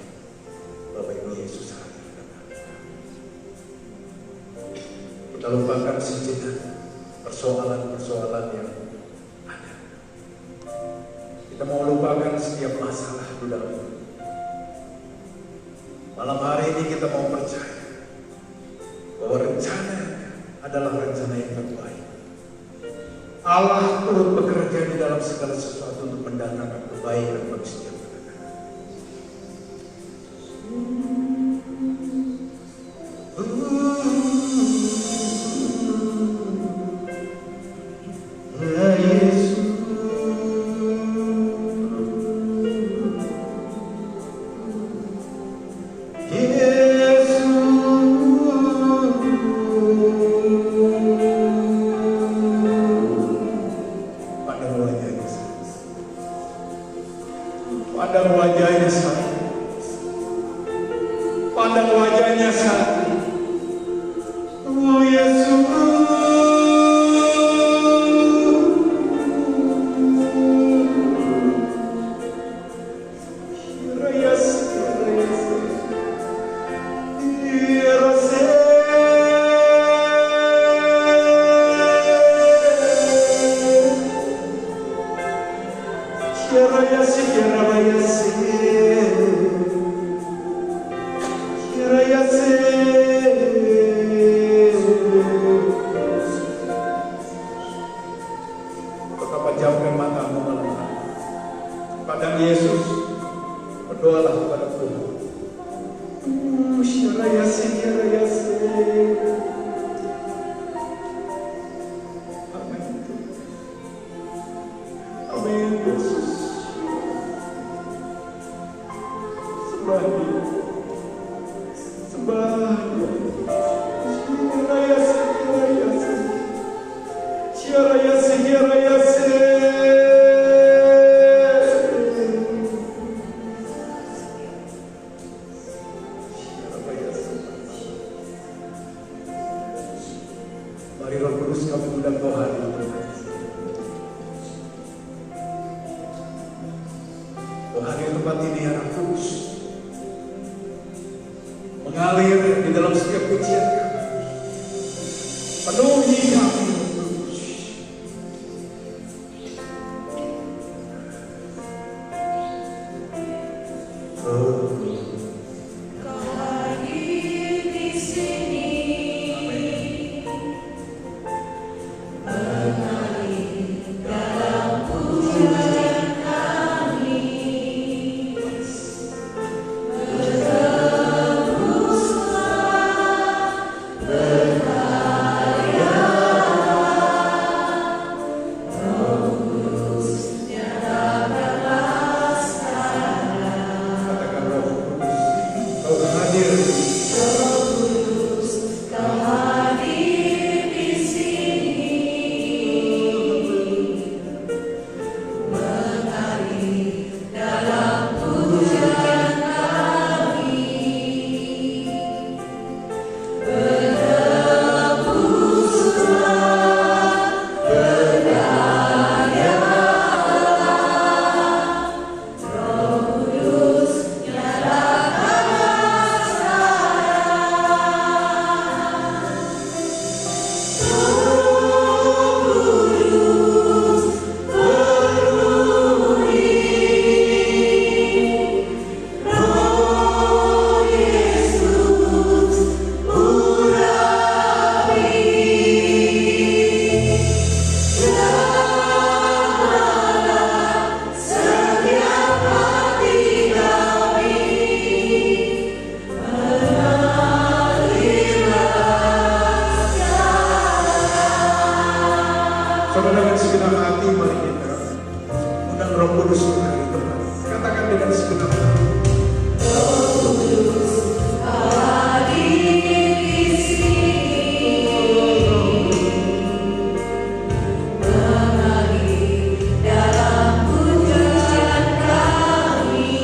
Speaker 2: Bapak Ibu Yesus hadir. Kita lupakan sejenak persoalan-persoalan yang ada. Kita mau lupakan setiap masalah di dalam hidup. Malam hari ini kita mau percaya bahwa rencana adalah rencana yang terbaik. Allah turut bekerja di dalam segala sesuatu untuk mendatangkan kebaikan bagi setiap kita. Pandang wajahnya saya. Pandang wajahnya saya. Pandang wajahnya saya. Oh Yesus. Pejamkan matamu malam hari. Padang Yesus, berdoalah kepada Tuhan. Amin. Amin Yesus. Sembah Dia. Sembah Dia. Mari Roh Kudus kami undang Kau hari ini. Kau hadir tempat ini ya Roh Kudus, mengalir di dalam setiap pujian kami, penuhi kami Roh Kudus. Dengan segenap hati mari kita undang Roh Kudus hari Tuhan. Katakan dengan segenap hati. Roh Kudus hadir di sini, mengalir dalam pujian kami,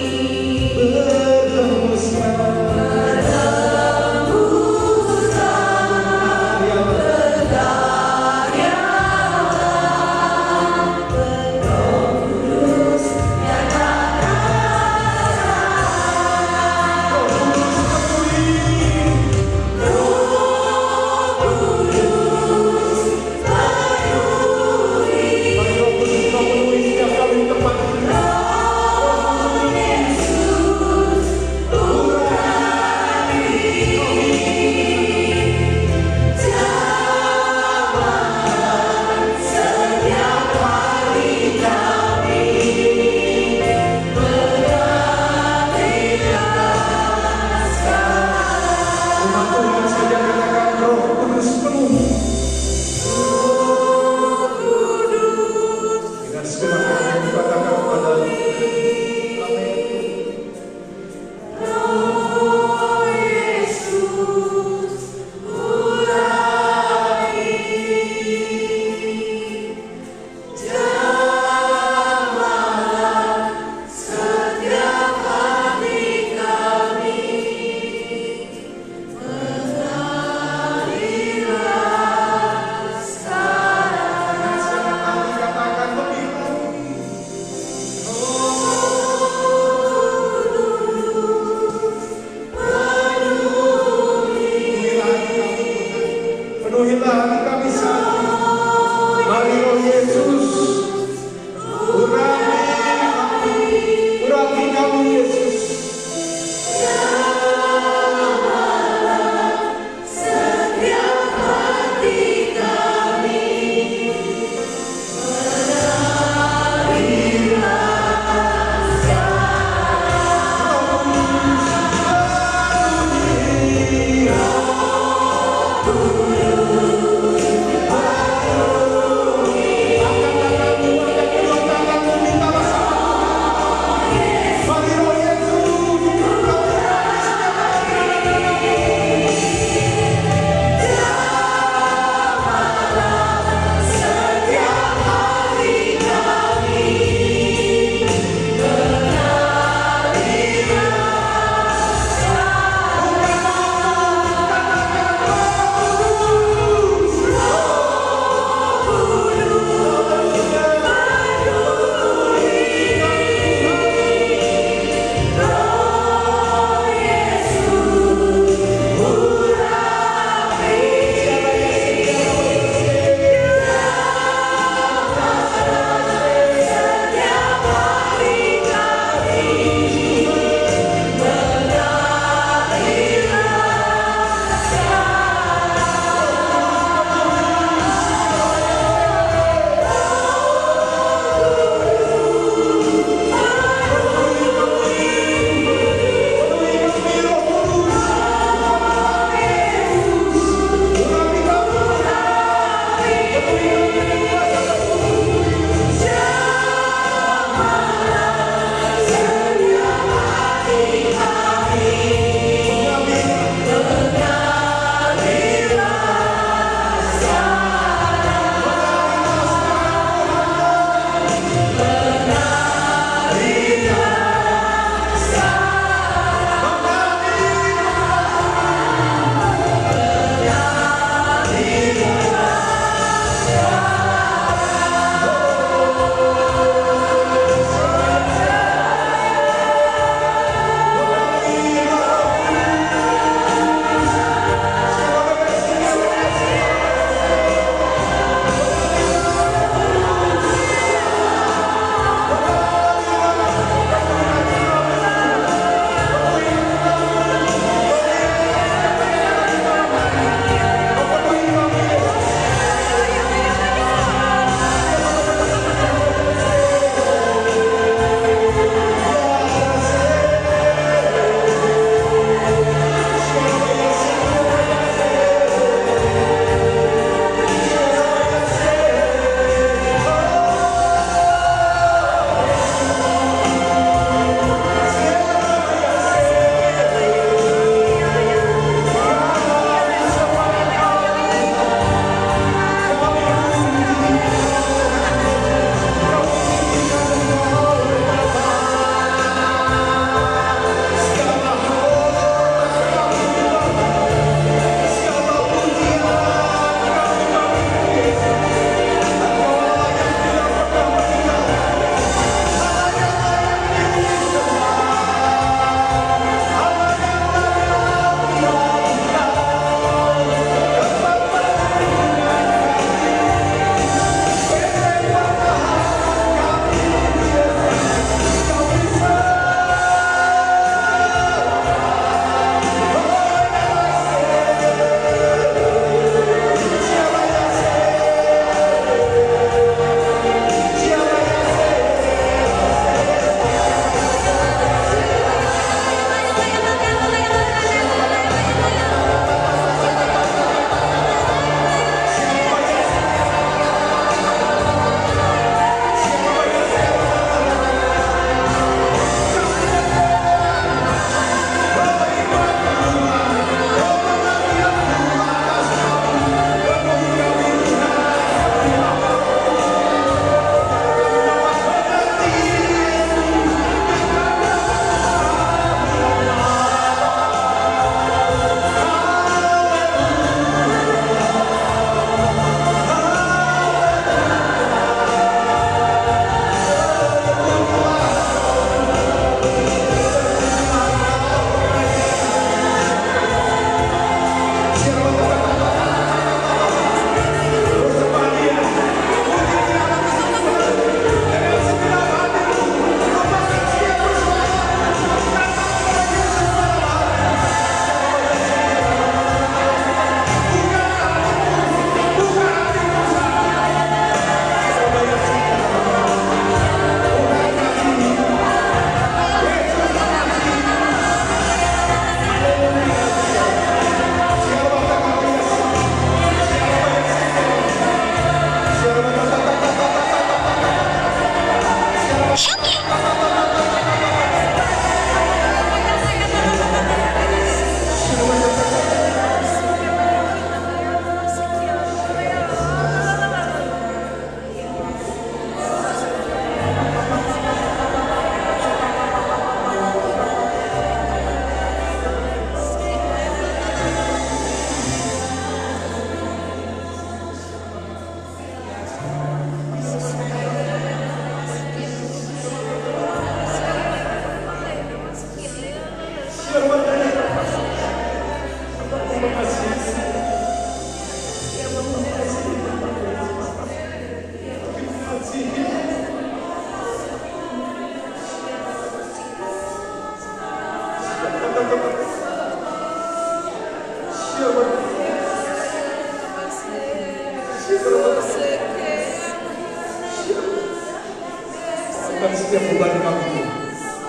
Speaker 2: Dan setiap beban kami,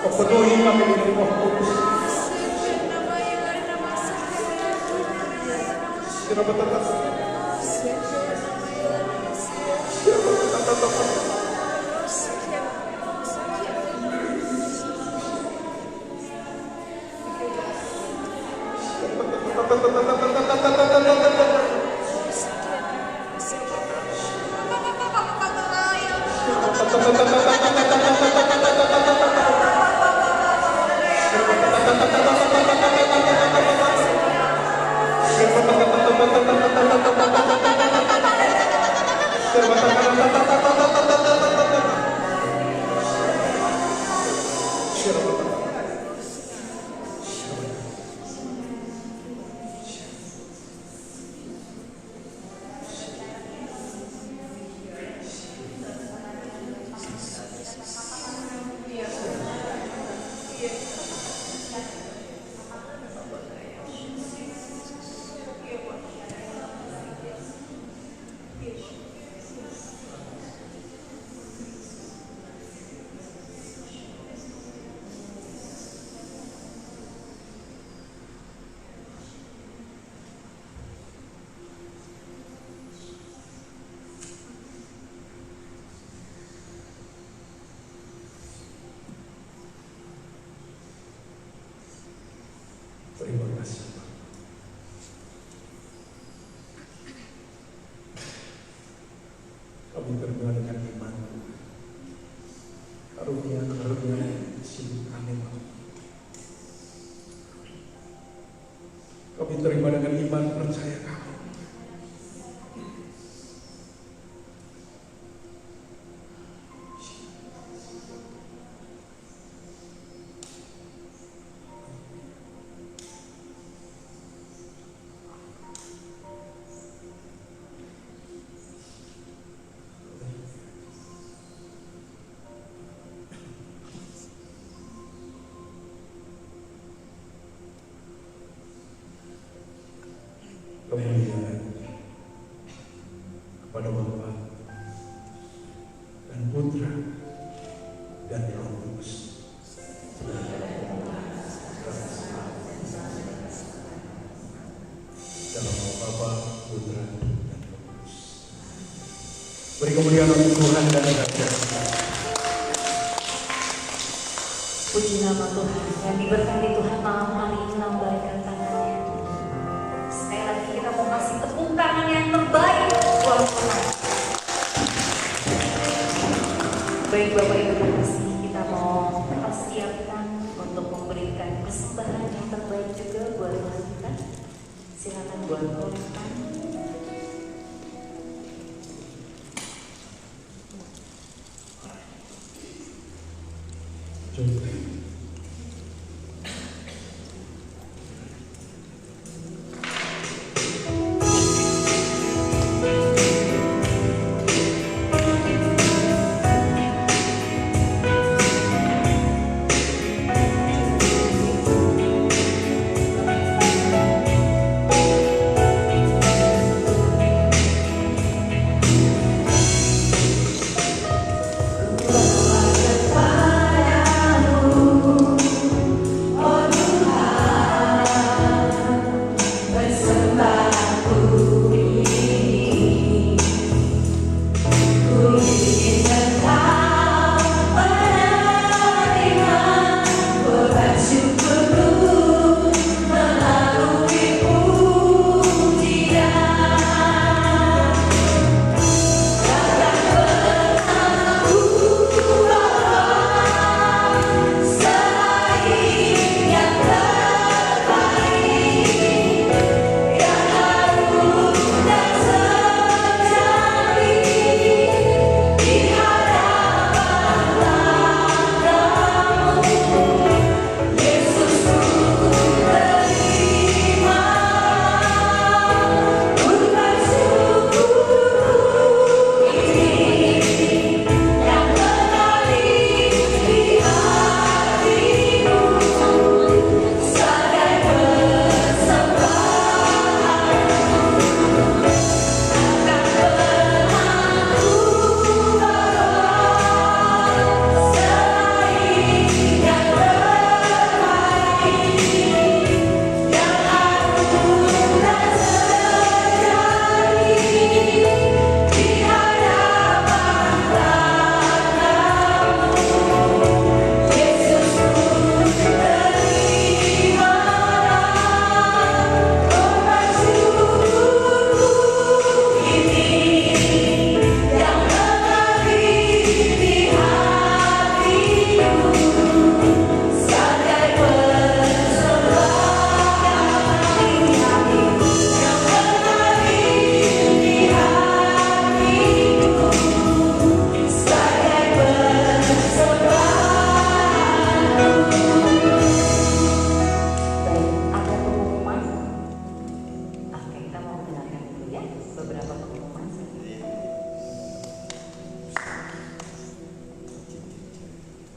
Speaker 2: kau penuhi kami dengan Roh Kudus. Terima kasih, Pak. Kami terima dengan iman. Karunia sibuk kami, Pak. Kami terima dengan iman, percaya kami. Kemuliaan kepada Bapa dan Putra dan Roh Kudus. Dalam nama Bapa, Putra dan Roh Kudus. Beri kemuliaan untuk Tuhan dan rakyat.
Speaker 1: Puji nama Tuhan, yang diberkati Tuhan malam hari ini lambaikan tangannya. Sekali lagi kita mau kasih tepuk tangan yang terbaik buat Tuhan. Baik Bapak Ibu kasih, kita mau persiapkan untuk memberikan persembahan yang terbaik juga buat Tuhan kita. Silakan buat komentar.
Speaker 3: Padamu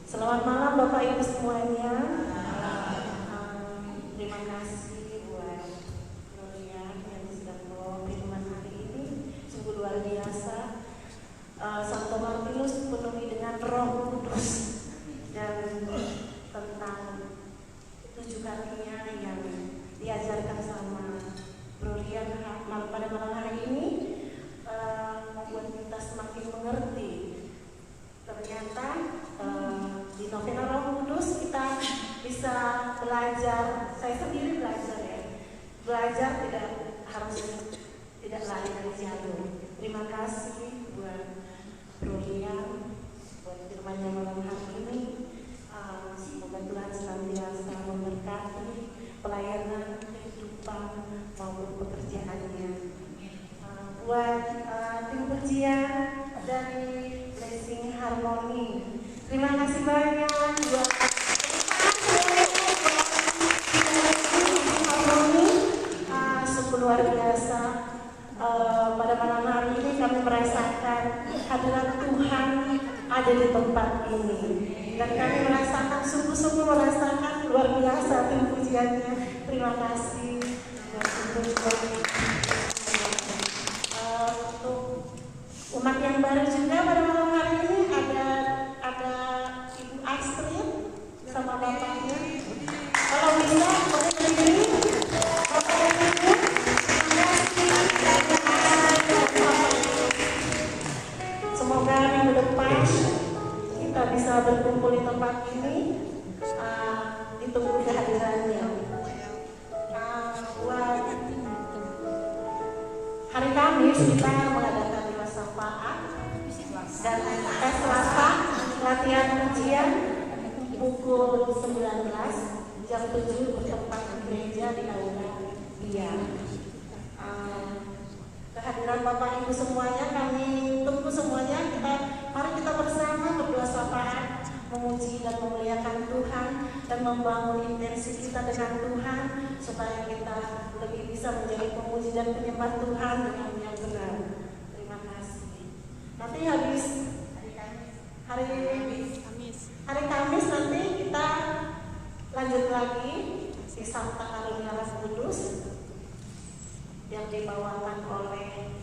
Speaker 3: Selamat malam Bapak Ibu semuanya. Terima kasih buat Gloria yang sedang membawa firman hari ini. Sungguh luar biasa. Santo Martinus dipenuhi dengan Roh Kudus dan tentang 7 kakinya yang diajarkan sama Gloria pada malam hari ini membuat kita semakin mengerti. Ternyata di novena Roh Kudus kita bisa belajar. Saya sendiri belajar ya, belajar tidak lari dari jalur. Terima kasih buat Gloria, buat firman-Nya malam hari ini. Semoga Tuhan senantiasa memberkati pelayanan, kehidupan maupun pekerjaannya. Buat tim pujian dari Blessing Harmony, terima kasih banyak buat Harmony. Sungguh luar biasa. Pada malam hari ini kami merasakan hadirat Tuhan ada di tempat ini, dan kami merasakan sungguh-sungguh merasakan luar biasa tim pujiannya. Terima kasih. Untuk umat yang baru juga pada malam hari ini ada Ibu Astrid sama bapaknya. Kalau bisa boleh berdiri. Bapak dan Ibu, semoga minggu depan kita bisa berkumpul di tempat ini. Ditunggu kehadirannya. Buat hari Kamis kita mengadakan Sapaat dan Selasa latihan pujian pukul 19 jam 7 bertempat di gereja di Aula Biar. Kehadiran Bapak Ibu semuanya kami tunggu semuanya. Mari kita bersama berdoa syafaat, memuji dan memuliakan Tuhan dan membangun intensi kita dengan Tuhan supaya kita lebih bisa menjadi pemuji dan penyembah Tuhan dengan yang benar. Terima kasih. Nanti habis hari Kamis nanti kita lanjut lagi di Santa Karunia Roh Kudus yang dibawakan oleh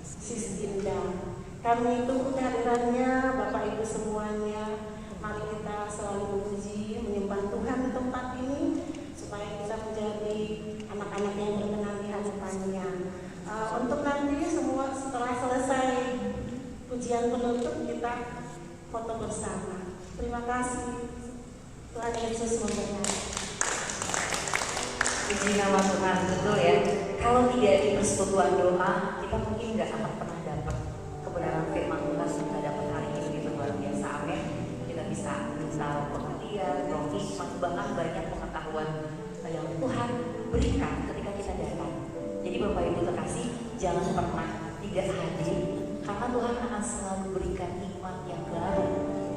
Speaker 3: Sis Indah. Kami tunggu kehadirannya Bapak Ibu semuanya. Mari kita selalu memuji, menyembah Tuhan di tempat ini supaya kita menjadi anak-anak yang berkenan di hadapannya. Untuk nanti semua setelah selesai pujian penutup kita foto bersama. Terima kasih. Tuhan Yesus memberkati.
Speaker 1: Puji nama Tuhan, betul ya. Kalau tidak di persekutuan doa, kita mungkin nggak akan pernah dapat kebenaran firman Tuhan yang kita dapat hari ini. Itu luar biasa, amin. Kita bisa tahu pengertian, roh hikmat, bahkan banyak pengetahuan yang Tuhan berikan ketika kita datang. Jadi Bapak Ibu terkasih, jangan pernah tidak hadir, karena Tuhan akan selalu berikan hikmat yang baru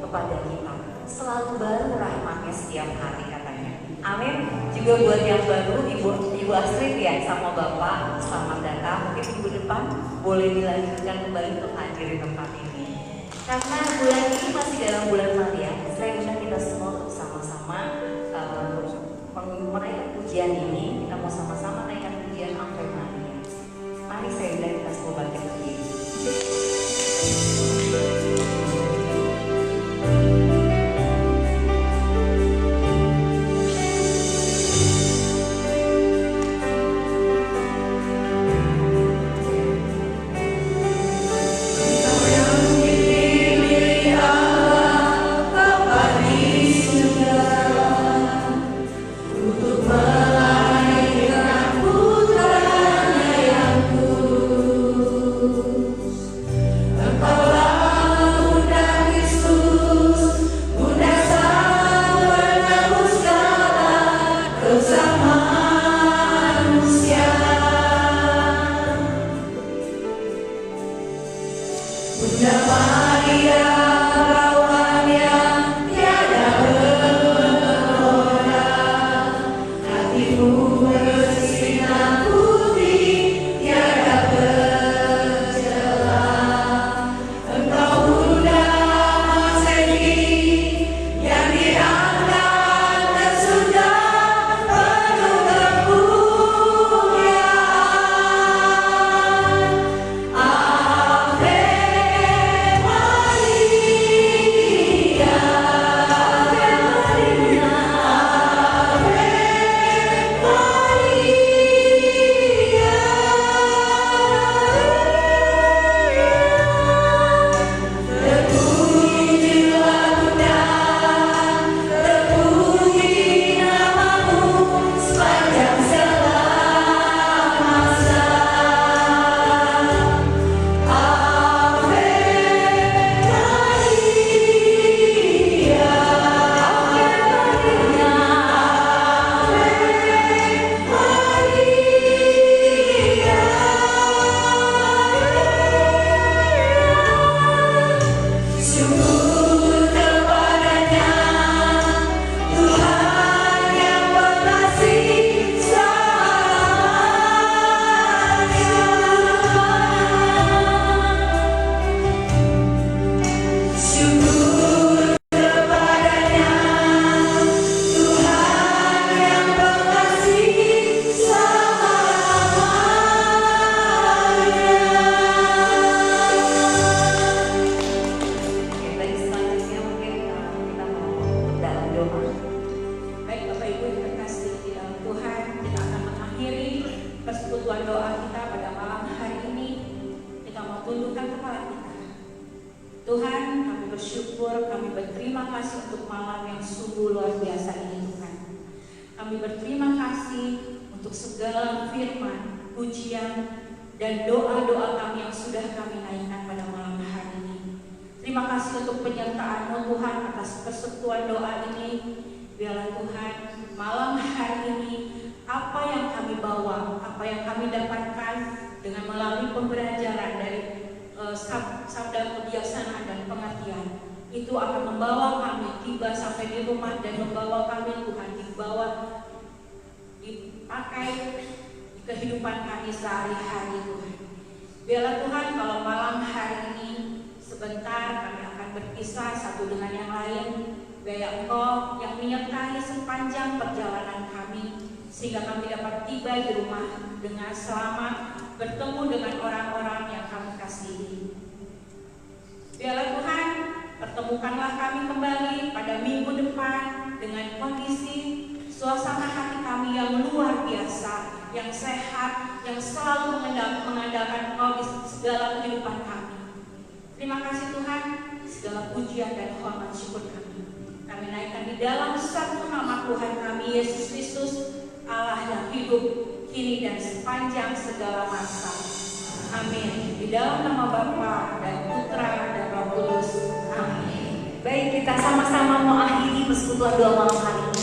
Speaker 1: kepada kita. Selalu baru rahmatnya setiap hari katanya. Amin. Juga buat yang baru, Ibu Astrid ya sama Bapak, selamat datang. Mungkin minggu depan boleh dilanjutkan kembali untuk hadir di tempat ini. Karena bulan ini masih dalam bulan Maria, saya undang kita semua untuk sama-sama menaikkan pujian ini. Kita mau sama-sama naikkan pujian Ave Maria. Mari saya undang kita semua bangkit berdiri.
Speaker 4: Yang dipilih kami berterima kasih untuk malam yang sungguh luar biasa ini Tuhan. Kami berterima kasih untuk segala firman, pujian, dan doa-doa kami yang sudah kami naikkan pada malam hari ini. Terima kasih untuk penyertaan-Mu Tuhan atas persekutuan doa ini. Biarlah Tuhan malam hari ini apa yang kami bawa, apa yang kami dapatkan dengan melalui pembelajaran dari sabda kebijaksanaan dan pengertian, itu akan membawa kami tiba sampai di rumah dan membawa kami Tuhan dipakai di kehidupan kami sehari-hari Tuhan. Biarlah Tuhan kalau malam hari ini sebentar kami akan berpisah satu dengan yang lain, biar Engkau yang menyertai sepanjang perjalanan kami, sehingga kami dapat tiba di rumah dengan selamat, bertemu dengan orang-orang yang kami kasihi. Biarlah Tuhan, pertemukanlah kami kembali pada minggu depan dengan kondisi suasana hati kami yang luar biasa, yang sehat, yang selalu mengandalkan Engkau di segala kehidupan kami. Terima kasih Tuhan, segala pujian dan hormat syukur kami naikkan di dalam satu nama Tuhan kami Yesus Kristus, Allah yang hidup kini dan sepanjang segala masa. Amin. Di dalam nama Bapa dan Putra dan Roh Kudus. Amin.
Speaker 1: Baik, kita sama-sama mau akhiri persekutuan doa malam hari ini.